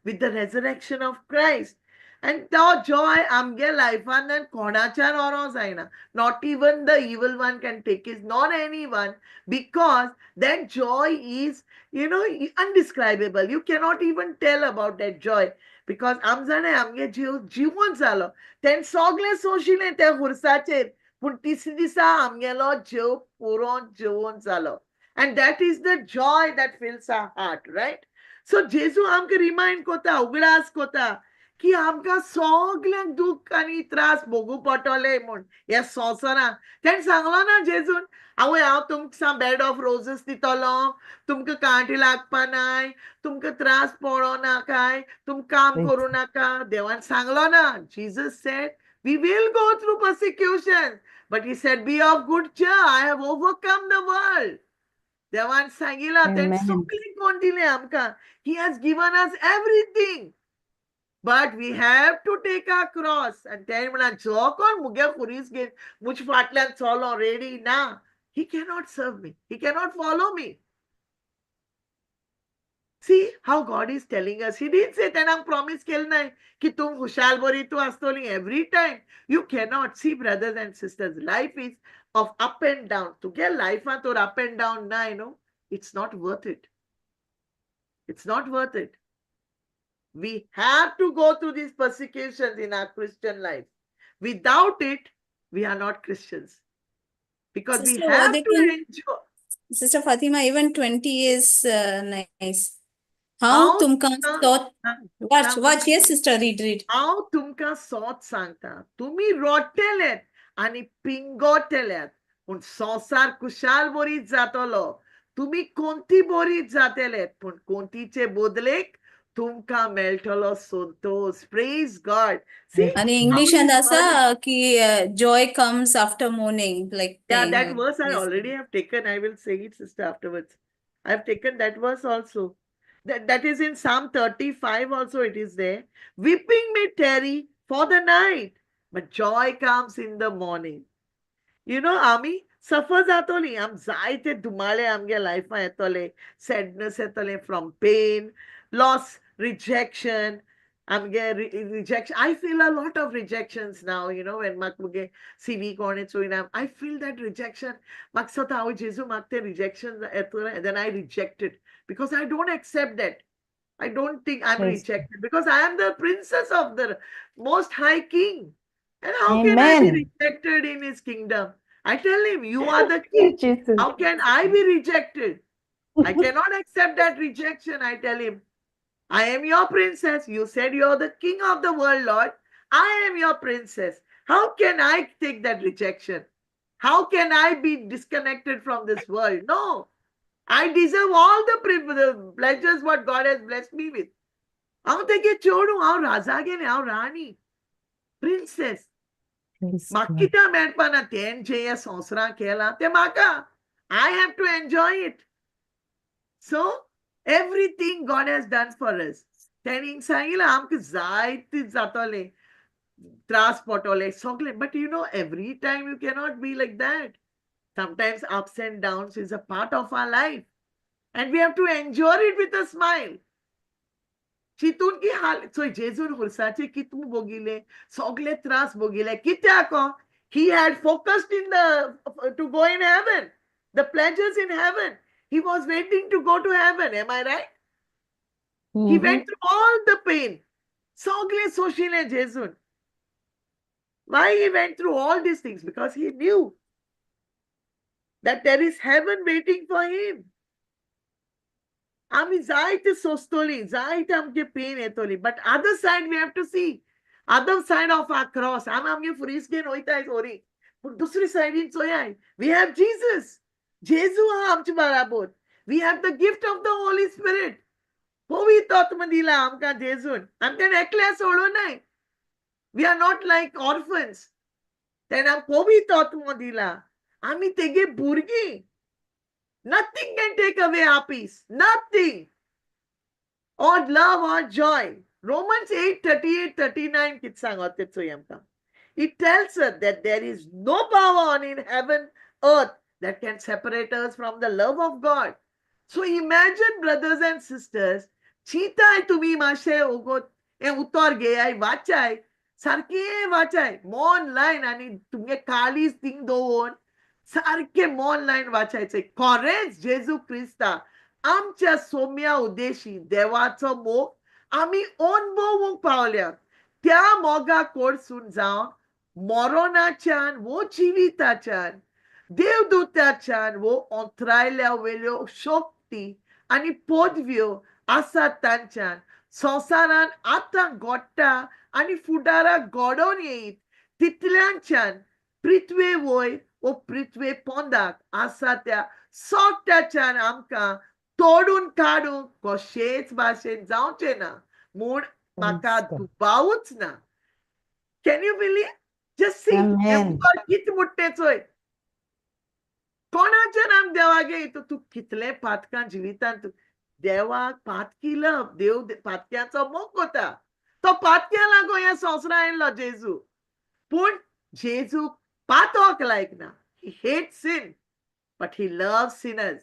with the resurrection of Christ and तो joy आमगे लायफान कोणाच्यान ओरो जायना not even the evil one can take it, not anyone, because that joy is undescribable. You cannot even tell about that joy because आम जाणे आमगे जीवन जालो तेन सगळे सोशिले ते हुर्साचेर पूण तिसरे दिसा आमगेलो जीव पुरो जेवण जालो and that is the joy that fills our heart, right? So जेजू आमकां रिमाइंड कोता उगडास कोता की आमकां सगळ्यांक दुख आनी त्रास भोगू पडटले म्हूण ह्या संवसारान तेणें सांगलो ना जेजून हांव तुमकां बेड ऑफ रोजीस दितलो तुमकां कांटी लागपा नाय तुमकां त्रास पडो नाकाय तुमकां काम करूं नाका देवान सांगलो ना Jesus said we will go through persecution but he said be of good cheer I have overcome the world. देवान सांगिला तेणें सगळी कोण दिलें आमकां he has given us everything. But we have to take our cross. And tell me, जो कोण मुगे खुरीस घेन मुझ फाटल्यान चलो ready ना, he cannot serve me. He cannot follow me. See how God is telling us. He didn't say तेनाक promise केल नाय कि तुम खुशाल बरी तू आस्तोली every time. You cannot. See, brothers and sisters, life is of up and down. To get life or up and down na, it's not worth it. It's not worth it. We have to go through these persecutions in our Christian life. Without it, we are not Christians. Because Sister, we have to enjoy. Sister Fatima, even 20 is nice. How tumka watch. Yes, sister, read. How tumka sot sangta. Tumi rotelet ani pingotelet. Pun sosar kushal borit zatolo. Tumi konti borit zatelet. Pun kontiche bodlek तुमका मेळटलो Sontos. Praise God. See आणि how इंग्लिशांत his असा word- की Joy comes after morning like Yeah, that verse I already have taken. I will say it, sister, afterwards. I have taken that verse also. That is in Psalm 35 also it is there. Weeping may tarry for the night, but joy comes in the morning. You know, आम्ही सफर जातोली आम जायते दुमाळे आमगे लायफा येतोले sadness येतोले from pain loss rejection आमगे rejection I feel a lot of rejections now, you know, when म्हाका मुगे CV कोणे चोयना I feel that rejection म्हाका स्वता हांव जेजू म्हाका ते rejection येतोले then I reject it because I don't accept that. I don't think I'm Praise rejected because I am the princess of the most high king. And how can I be Amen. rejected in his kingdom? I tell him, you are the king. Jesus. How can I be rejected? I cannot accept that rejection. I tell him, I am your princess. You said you're the king of the world, Lord. I am your princess. How can I take that rejection? How can I be disconnected from this world? No. I deserve all the pleasures what God has blessed me with. हांव तेगे चेडूं हांव राजागेलें हांव राणी princess Praise म्हाका God. कित्याक मेळपाना तें जें ह्या संवसारांत केलां तें म्हाका I have to enjoy it. So everything God has done for us. तेणें सांगिल्लें आमकां जायते जातोलें त्रास पडटोले सगळें but you know every time you cannot be like that. Sometimes ups and downs is a part of our life and we have to enjoy it with a smile. चितून की हाल चोय जेजून हुर्साचे कितू बोगिले सगळे त्रास बोगिले कित्याक he had focused in the to go in heaven, the pleasures in heaven. He was waiting to go to heaven. Am I right? He went through all the pain. सगळे सोशिले जेजून. Why he went through all these things? Because he knew that there is heaven waiting for him. आम्ही जायते सोंसतोली जायते आमगे pen येतोली but other side we have to see other side of our cross आमगे freeze घेवन वयताय sorry पूण दुसरी सायडीन चोयाय we have Jesus. जेजू हा आमचे बराबर. We have the gift of the Holy Spirit. पवित्र आत्मा दिला आमकां जेजून आमकां एकल्या सोडूनाय. We are not like orphans. तेन्ना पवित्र आत्मा दिला आमी तेगे भुरगीं. Nothing can take away our peace. Nothing. Or love or joy. Romans 8:38-39 कित सांगोते चोय आमकां. It tells us that there is no power on in heaven, earth that can separate us from the love of God. So imagine, brothers and sisters, चिताय तुम्ही मातशे ओगोत हे उतर घेयाय वाचाय सारके वाचाय मोन lion आनी तुमगे काळीज थिंग दवरून सारखे मोन लायन वाचायचे खरेंच जेजू क्रिस्ता आमच्या सोम्या उद्देशी देवाचो मोग आम्ही अनुभवूंक पावल्यात त्या मोगा कोडसून जावन मरोनाच्यान वो जिविताच्यान देवदूताच्यान वो अंतरायल्या वेल्यो शक्ती आनी पदव्यो आसात तांच्यान संवसारान आतां घडटा आनी फुडाराक घडोवन येयत तितल्यांच्यान पृथ्वे वयर वो पृथ्वे पोंदाक आसा त्या सोट्याच्यान आमकां तोडून काडूंक कशेच भाशेन जावचें ना म्हूण म्हाका दुबावूच ना. Can you believe? Just see Amen. कित मुट्टे चोय कोणाच्या नाम देवागे तू कितले पातकां जिवितान तू देवाक पातकी लव देव पातक्याचो मोग कोता तो पातक्या लागो ह्या संवसारान येयलो जेजू पूण जेजू पातोक लायक ना. He hates sin, but he loves sinners.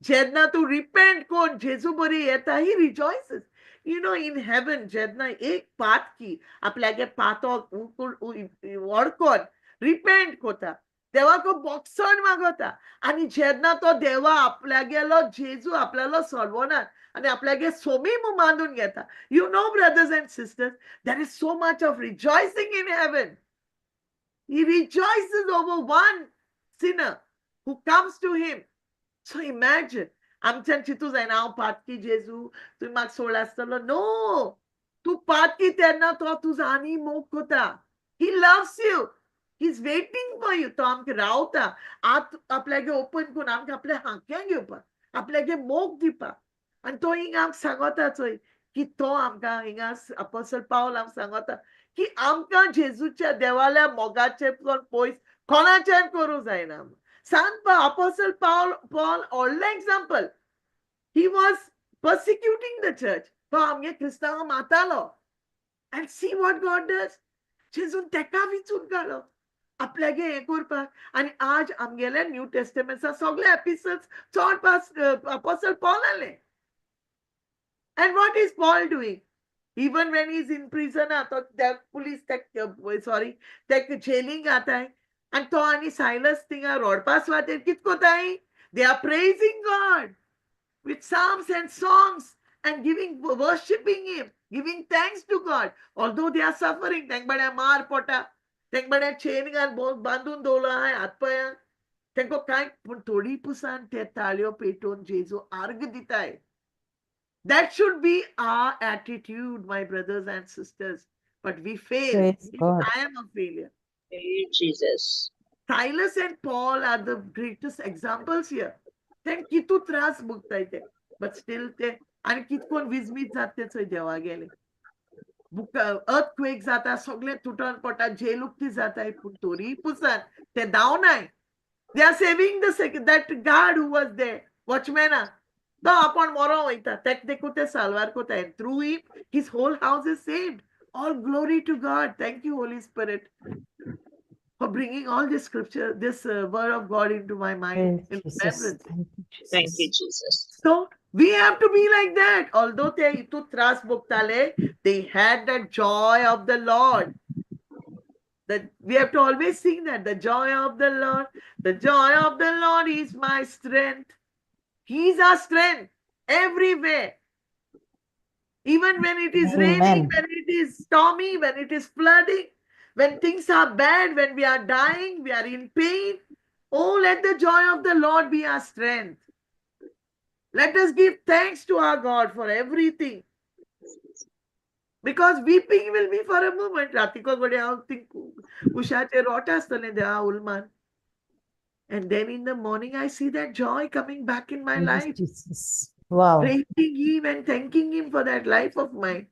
जेन्ना तू रिपेंट कोण जेजू बरी येता he rejoices. You know, in heaven जेन्ना एक पातकी आपल्यागे पातोक वडकोन रिपेंट कोता देवाको बॉक्सण मागोता आनी जेन्ना तो देवा आपल्यागेलो जेजू आपल्यालो सोडवनात आनी आपल्यागे सोमीम मांडून घेता. You know, brothers and sisters, there is so much of rejoicing in heaven. He rejoices over one sinner who comes to him. So imagine, आमच्यान चितू जायना हांव पातकी जेजू तुवें म्हाका सोडला आसतलो. नो, तूं पातकी तेन्ना तो तुजो आनी मोग कोता. He loves you. He's waiting for you. तो आमकां रावता आत आपल्यागे ओपन करून आमकां आपल्या हांक्यान घेवपाक आपल्यागे मोग दिवपाक आनी तो हिंगा आमकां सांगता चोय की तो आमकां हिंगा अपोस्टल पावल आमकां सांगता की आमकां जेजूच्या देवाल्या मोगाचे पयस कोणाच्यान करूं जायना. सांत अपोस्टल पावल व्हडलें example. He was persecuting the church. तो आमगे क्रिस्तांवां मारतालो. And see what God does. जेजून तेका विचून काडलो आपल्यागे हें करपाक. आनी आज आमगेले न्यू टेस्टमेंट्सा सगळे एपिसोड्स चड पास apostle पॉलाले. And what is Paul doing? Even when he's in prison, the police take jailing atay. And to ani Silas tinga road pass water kit kotai. They are praising God with psalms and songs and worshipping him, giving thanks to God. Although they are suffering, thank bada mar pota, thank bada chaining and bandun dola hai atpaya. Thanko kai thodi pusan te talio peton Jesu arg ditay. That should be our attitude, my brothers and sisters. But we fail. Praise God. I am a failure. Praise Jesus. Silas and Paul are the greatest examples here. Then kitu tras bugtaite, but still te आणि कितकोन विजमीत जाते चोय देवा गेले. Earthquake जाता, सगळे तुटून पडटा, जेलुक्ती जाताय, पूण तोरी पुसान ते दावनाय. They are saving that guard who was there, watchman. No, upon moro waita. Tek dekute salvar kota. And through him, his whole house is saved. All glory to God. Thank you, Holy Spirit, for bringing all this scripture, this word of God into my mind. In Jesus. remembrance. Thank you, Jesus. Thank you, Jesus. So we have to be like that. Although they itu tras buktale, they had the joy of the Lord. That we have to always sing that the joy of the Lord, the joy of the Lord is my strength. He is our strength everywhere. Even when it is raining, Amen. when it is stormy, when it is flooding, when things are bad, when we are dying, we are in pain. Oh, let the joy of the Lord be our strength. Let us give thanks to our God for everything. Because weeping will be for a moment. Ratiko gode I think ushache rotas tane dea ulman. And then in the morning, I see that joy coming back in my Praise life. Jesus. Wow. Praising him and thanking him for that life of mine.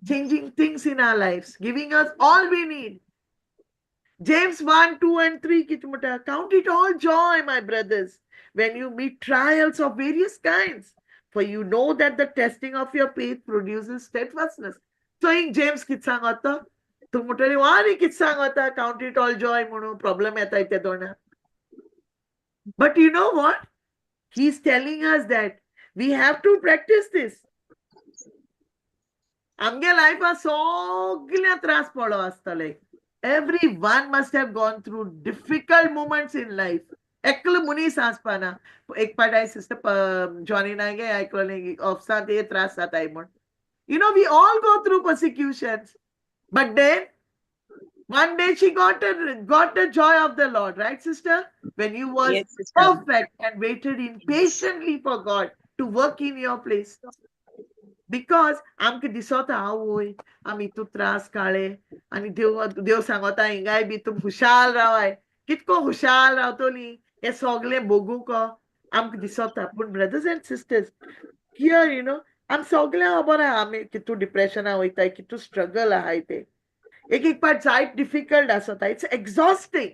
Changing things in our lives. Giving us all we need. James 1, 2 and 3. Kitmuta. Count it all joy, my brothers, when you meet trials of various kinds. For you know that the testing of your faith produces steadfastness. So in James kitsangata. Tumutari wani kitsangata. Count it all joy. Munu problem eta ite dona. But you know what? He's telling us that we have to practice this. Amge life are so त्रास पडो आसतले. Everyone must have gone through difficult moments in life. एकल मुनीस आसपाना. एक पाटाय sister Johnny नागे ऐकले ऑफसा ते त्रास जाताय म्हण. You know, we all go through persecutions. But then one day she got the joy of the Lord, right, sister? When you was Yes, sister. perfect and waited impatiently for God to work in your place. Because आमके दिसता आवय आमी तू त्रास काळे आणि देव सांगता हिंगाय B तू हुशाल रावाय कितको हुशाल रावतली हे सगळे बघू को आमके दिसता पण brothers and sisters here you know आम सगळे खबर आहा आमी कितू डिप्रेशना वयताय कितू स्ट्रगल आहाय ते एक पाट जायत डिफिकल्ट आसता इट्स एक्झॉस्टिंग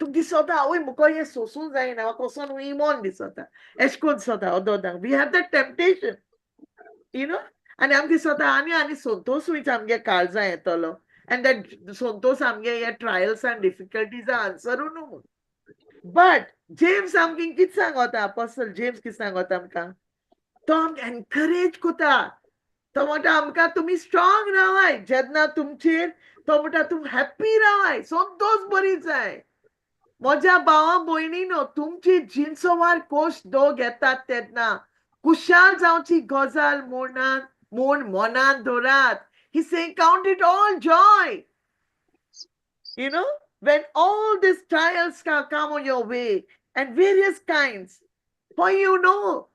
तुक दिसता आवय मुको हे सोसून जायना कोसोन विमोन दिसता एशकोन दिसता ओदोदांक we have that temptation you know आणि आमगे स्वतः आणि संतोष वयता आमगे काळजा येतलो and that संतोष आमगे या ट्रायल्स and डिफिकल्टीज आन्सरू न्हू but जेम्स आमगे कित सांगता अपोस्टल जेम्स कित सांगता आमकां तो आमकां एनकरेज कोता तो म्हणटा आमकां तुमी स्ट्रॉंग रावाय जेन्ना तुमचेर तो म्हणटा तुम हॅप्पी रावाय संतोष बरी जाय म्हज्या भावा भयणीनो तुमची जिन्सोवार कोश दोग येतात तेन्ना कुशाल जावची गजाल म्हूण मनान धरात. He's saying count it all joy. You know, when all these trials come on your way and various kinds. For you know,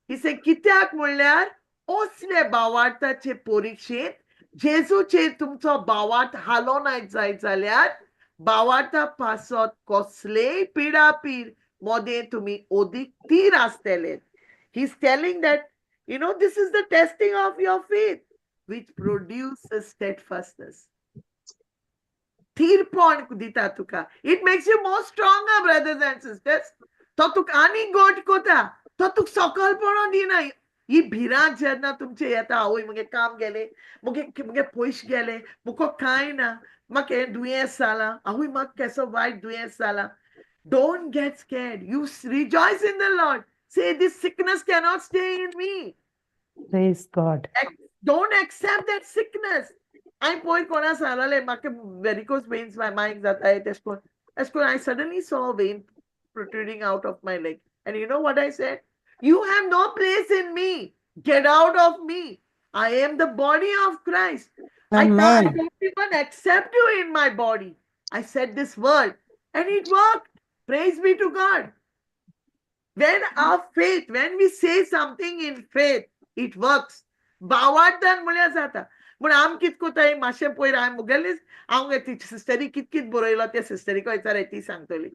he said कित्याक म्हणल्यार असले भावार्थाचे परीक्षेत जेजूचेर तुमचो भावार्थ हालो नाय जायत जाल्यार भावार्था पासत कसलेय पिडापीर मोदें तुमी ओदीक तीर आसतले. He's telling that, You know, this is the testing of your faith, which produces steadfastness. Thirpon dita tuka. It makes you more stronger, brothers and sisters. Totuk ani got kota. Totuk sokal pono dina. Ye bhiran jedna tumche yata aoi muge kam gele. Muge push gele. Muko kaina. Make duye sala. Aoi mak keso white duye sala. Don't get scared. You rejoice in the Lord. Say, this sickness cannot stay in me. Praise God. Don't accept that sickness. I'm point kona sarale make varicose veins my mind that I suddenly saw a vein protruding out of my leg. And you know what I said? You have no place in me. Get out of me. I am the body of Christ. I Amen. don't even accept you in my body. I said this word and it worked. Praise be to God. When our faith, when we say something in faith, it works. Bawardan mulya zata. But am kit ko tay mashe poir am mugalis. Am eti sisteri kit boroila te sisteri ko itare ti santoli.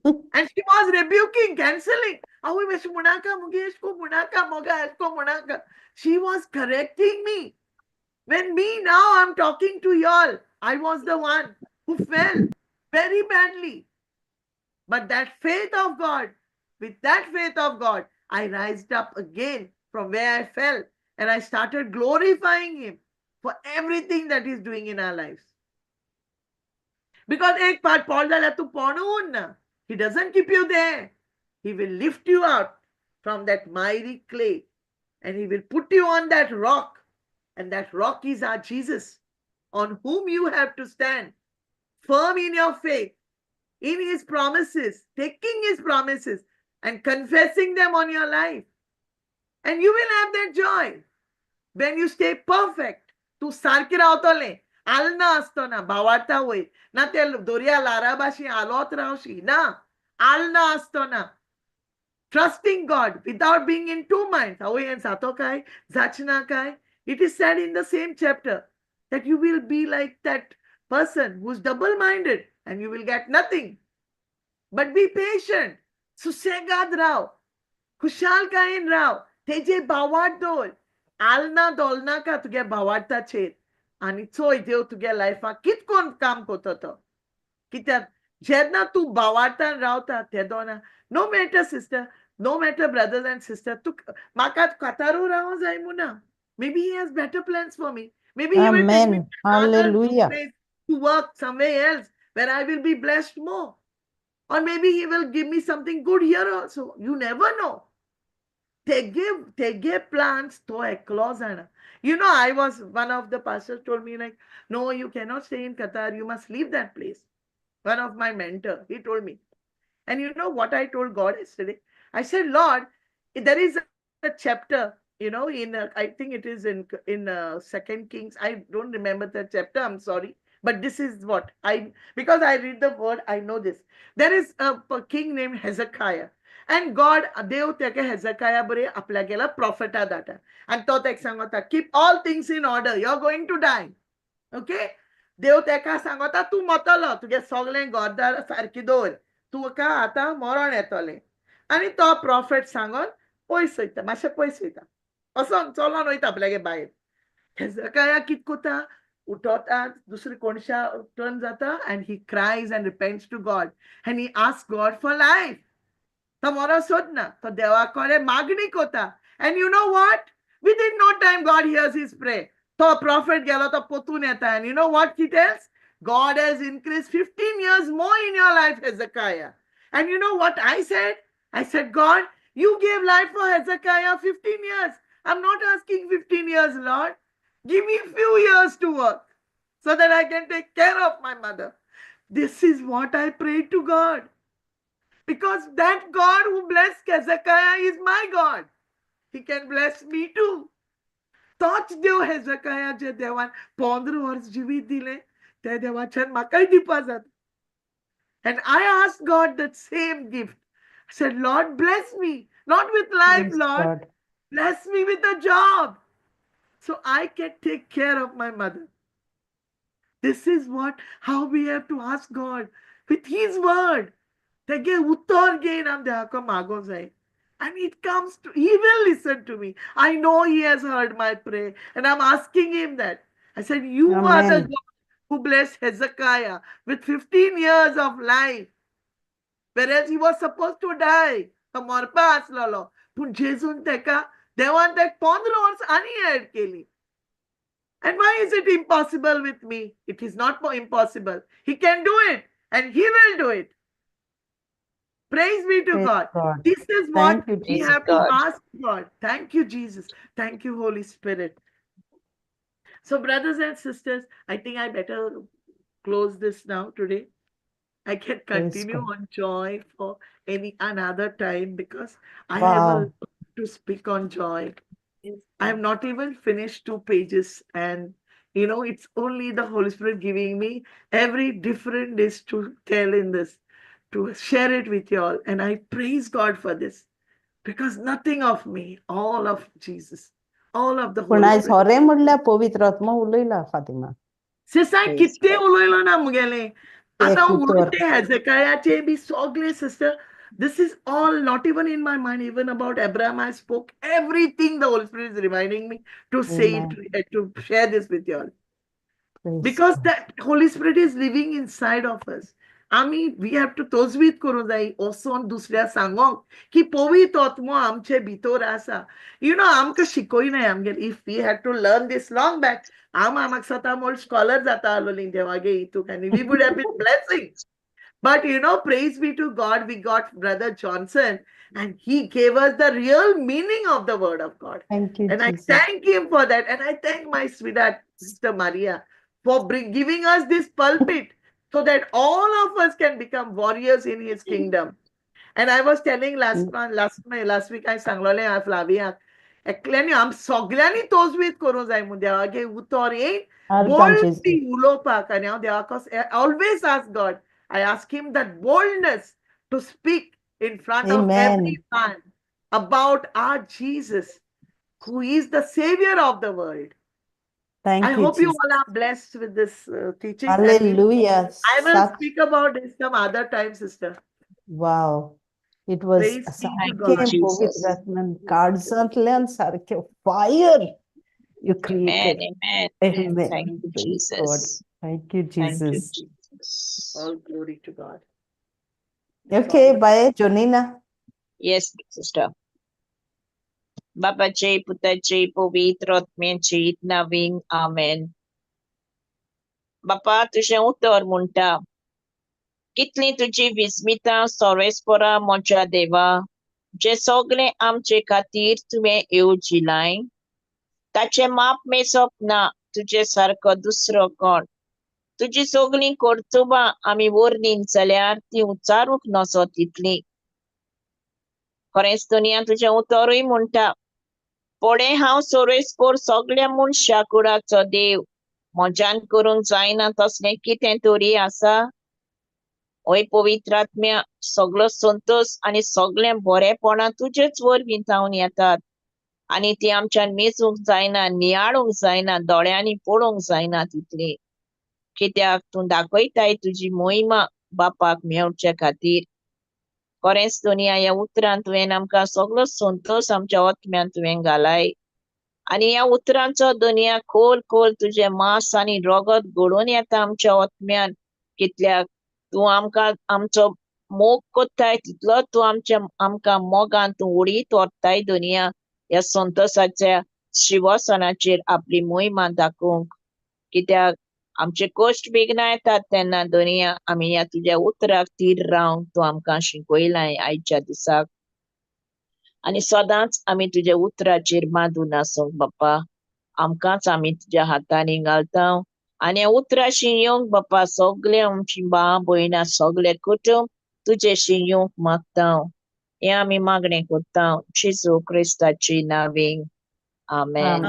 And she was rebuking, cancelling. Awi mesh munaka mugesh ko munaka moga esko munaka. She was correcting me. When me now I'm talking to y'all, I was the one who fell very badly. But that faith of God, with that faith of God, I rised up again from where I fell and I started glorifying Him for everything that He's doing in our lives. Because ek part Paul dala tu ponun, He doesn't keep you there. He will lift you out from that miry clay and He will put you on that rock. And that rock is our Jesus, on whom you have to stand firm in your faith, in His promises, taking His promises and confessing them on your life. And you will have that joy. When you stay perfect, tu sarki rautole, alna astona, bawarta hoy, na te doria larabashi alot raushi, na, alna astona. Trusting God without being in two minds. Hoy and satokai, zachnakai. It is said in the same chapter that you will be like that person who's double-minded and you will get nothing. But be patient. Susegad rao. Kushal kain rao. Teje bawad dol. Alna dolna ka tuge bawadta chet. Ani choi deo tuge life kit kon kam koto. Kita jedna tu bawadta rauta tedona. No matter sister, no matter brothers and sisters, tu makat kataru rao zaimuna. Maybe He has better plans for me. Maybe He will take me Amen. to another Hallelujah. place to work somewhere else where I will be blessed more. Or maybe He will give me something good here also. You never know. They give plans to a clause. You know, one of the pastors told me like, no, you cannot stay in Qatar. You must leave that place. One of my mentor, he told me. And you know what I told God yesterday? I said, Lord, there is a chapter, you know, in I think it is in 2 Kings. I don't remember the chapter. I'm sorry. But this is what because I read the word, I know this. There is a king named Hezekiah. And God, Dev teke Hezekiah bore apla kela propheta data. And to tek sangota, keep all things in order. You're going to die. Okay? Dev teka sangota, tu motalo, tu get sogle gorda sarkidor. Tu ka ata moron etole. आणि तो profit सांगून पयस वयता मातशें पयस वयता असो चलोन वयता आपल्यागे भायर हेजेकाया कित कोता उठोता दुसरी कोणशा टर्न जाता and he cries and repents to God and he asks God for life. तो मोरो सोदना तो देवा कोरे मागणी कोता and you know what? Within no time God hears his prayer. तो prophet गेलो तो पोतून येता and you know what he tells? God has increased 15 years more in your life, Hezekiah. And you know what I said? I said, God, you gave life for Hezekiah 15 years. I'm not asking 15 years, Lord. Give me a few years to work so that I can take care of my mother. This is what I prayed to God. Because that God who blessed Hezekiah is my God. He can bless me too. तोच देव हेzekiah जे देवान 15 वर्ष जिवीत दिले त्या देवाच्यान म्हाकाय दिवपा जाता. And I asked God that same gift. I said, Lord, bless me. Not with life, Praise Lord. God. Bless me with a job. So I can take care of my mother. This is how we have to ask God with His word. तेगे उत्तर घेवन आमी देवाको मागो जाय And it comes to, he will listen to me. I know he has heard my prayer. And I'm asking him that. I said, you are the Amen. God who blessed Hezekiah with 15 years of life, whereas he was supposed to die. मरपा आसलेलो पूण जेजून तेका देवान तेका 15 verse आनी add केली. And why is it impossible with me? It is not impossible. He can do it, and he will do it. Praise be to Praise God. God. This is what Thank you, we Jesus. have to ask God. Thank you, Jesus. Thank you, Holy Spirit. So, brothers and sisters, I think I better close this now today. I can Praise continue God. on joy for another time, because I have a Wow. lot to speak on joy. I have not even finished 2 pages, and it's only the Holy Spirit giving me every different dish to tell in this, to share it with you all. And I praise God for this, because nothing of me, all of Jesus, all of the पण Holy आयज Spirit. होरे म्हणल्यार पवित्र आत्मा उलयला Fatima. Sister कितले उलयलो ना मुगेले. आतां उतर. उलयते हेजेकायाचे बी सगळे sister. This is all not even in my mind. Even about Abraham, I spoke everything. The Holy Spirit is reminding me to say it, to share this with you all. Praise Because God. that Holy Spirit is living inside of us. We have to तोजवीत करूं जाय वचोन दुसऱ्या सांगोंक की पवित्र आत्मा आमचे भितर आसा. आमकां शिकोयनाय आमगेर. If we had to learn this long back, आमकां स्वता मोल स्कॉलर जाता आलोली देवागे हितूक, and we would have been blessing. But praise be to God, we got Brother Johnson, and he gave us the real meaning of the word of God. Thank you, And Jesus. I thank him for that. And I thank my sweetheart, Sister Maria, for giving us this pulpit so that all of us can become warriors in his kingdom. And I was telling last week, I सांगलोलें हांव फ्लावियाक, एकल्यानी आम सगळ्यांनी तोजवीत करूं जाय म्हूण देवागे उतर येयन boldly उलोवपाक. आनी हांव देवाक always ask God, I ask him that boldness to speak in front of every man about our Jesus, who is the Savior of the world. Thank I you, hope you Jesus. all are blessed with this teaching. Hallelujah. I will Such, speak about it some other time, sister. wow. It was Praise be to सारखे God. पवित्र आत्म्यान काळजांतल्यान सारखे fire you created. Amen. Amen. Thank you, Praise Jesus. God. Thank you, Thank you, Jesus. Jesus. All glory to God. Okay, bye, Jonina. Yes, sister. बाबाचे पुताचे पवित्र आत्म्याचे नावीन आमेन. बापा तुझें उतर म्हणटा, कितली तुजी विस्मिता सोरेस्परा मोच्या देवा, जे सगळे आमचे खातीर तुवें येवजिलाय, ताचे माप मेजप ना तुजे सारको दुसरो कोण. तुजी सगळीं कर्तुबां आमी वर्णीन जाल्यार ती उच्चारूंक नसो तितली. खरेंच दुनिया तुजें उतरूय म्हणटा, पडे हांव सोरेस्पोर सगळ्या मनशा कुळाचो देव, मोज्यान करूंक जायना तसलें कितें तरी आसा? ओय पवित्र आत्म्या, सगळो संतोष आनी सगळें बरेपणां तुजेच वरवीं जावन येतात, आनी ती आमच्यान मेजूंक जायना, नियाळूंक जायना, दोळ्यांनी पळोवंक जायना तितली. कित्याक तूं दाखयताय तुजी मोहिमा बापाक मेळचे खातीर. खरेंच दुनिया ह्या उतरान तुवें आमकां सगळो संतोष आमच्या आत्म्यान तुवें घालाय, आनी ह्या उतरांचो दुनिया खोल खोल तुजें मांस आनी रगत घडोवन येता आमच्या आत्म्यान. कितल्याक तूं आमकां आमचो मोग कोत्ताय तितलो तूं आमकां मोगान तूं उडीत व्हरताय दुनिया ह्या संतोषाच्या शिवसनाचेर आपली मोहिमा दाखोवंक. कित्याक आमचे कश्ट बेगना येतात तेन्ना दुनिया आमी ह्या तुज्या उतराक तीर रावंक तूं आमकां शिकयलाय आयच्या दिसाक. आनी सदांच आमी तुज्या उतराचेर बांदून आसूंक बाप्पा. आमकांच आमी तुज्या हातांनी घालता, आनी ह्या उतराशी येवंक बाप्पा सगळे आमची भाव भयणां सगळे कुटुंब तुजेशी येवंक मागता. हें आमी मागणें कोत्ता जेजू क्रिस्ताची नांवें. आमेन.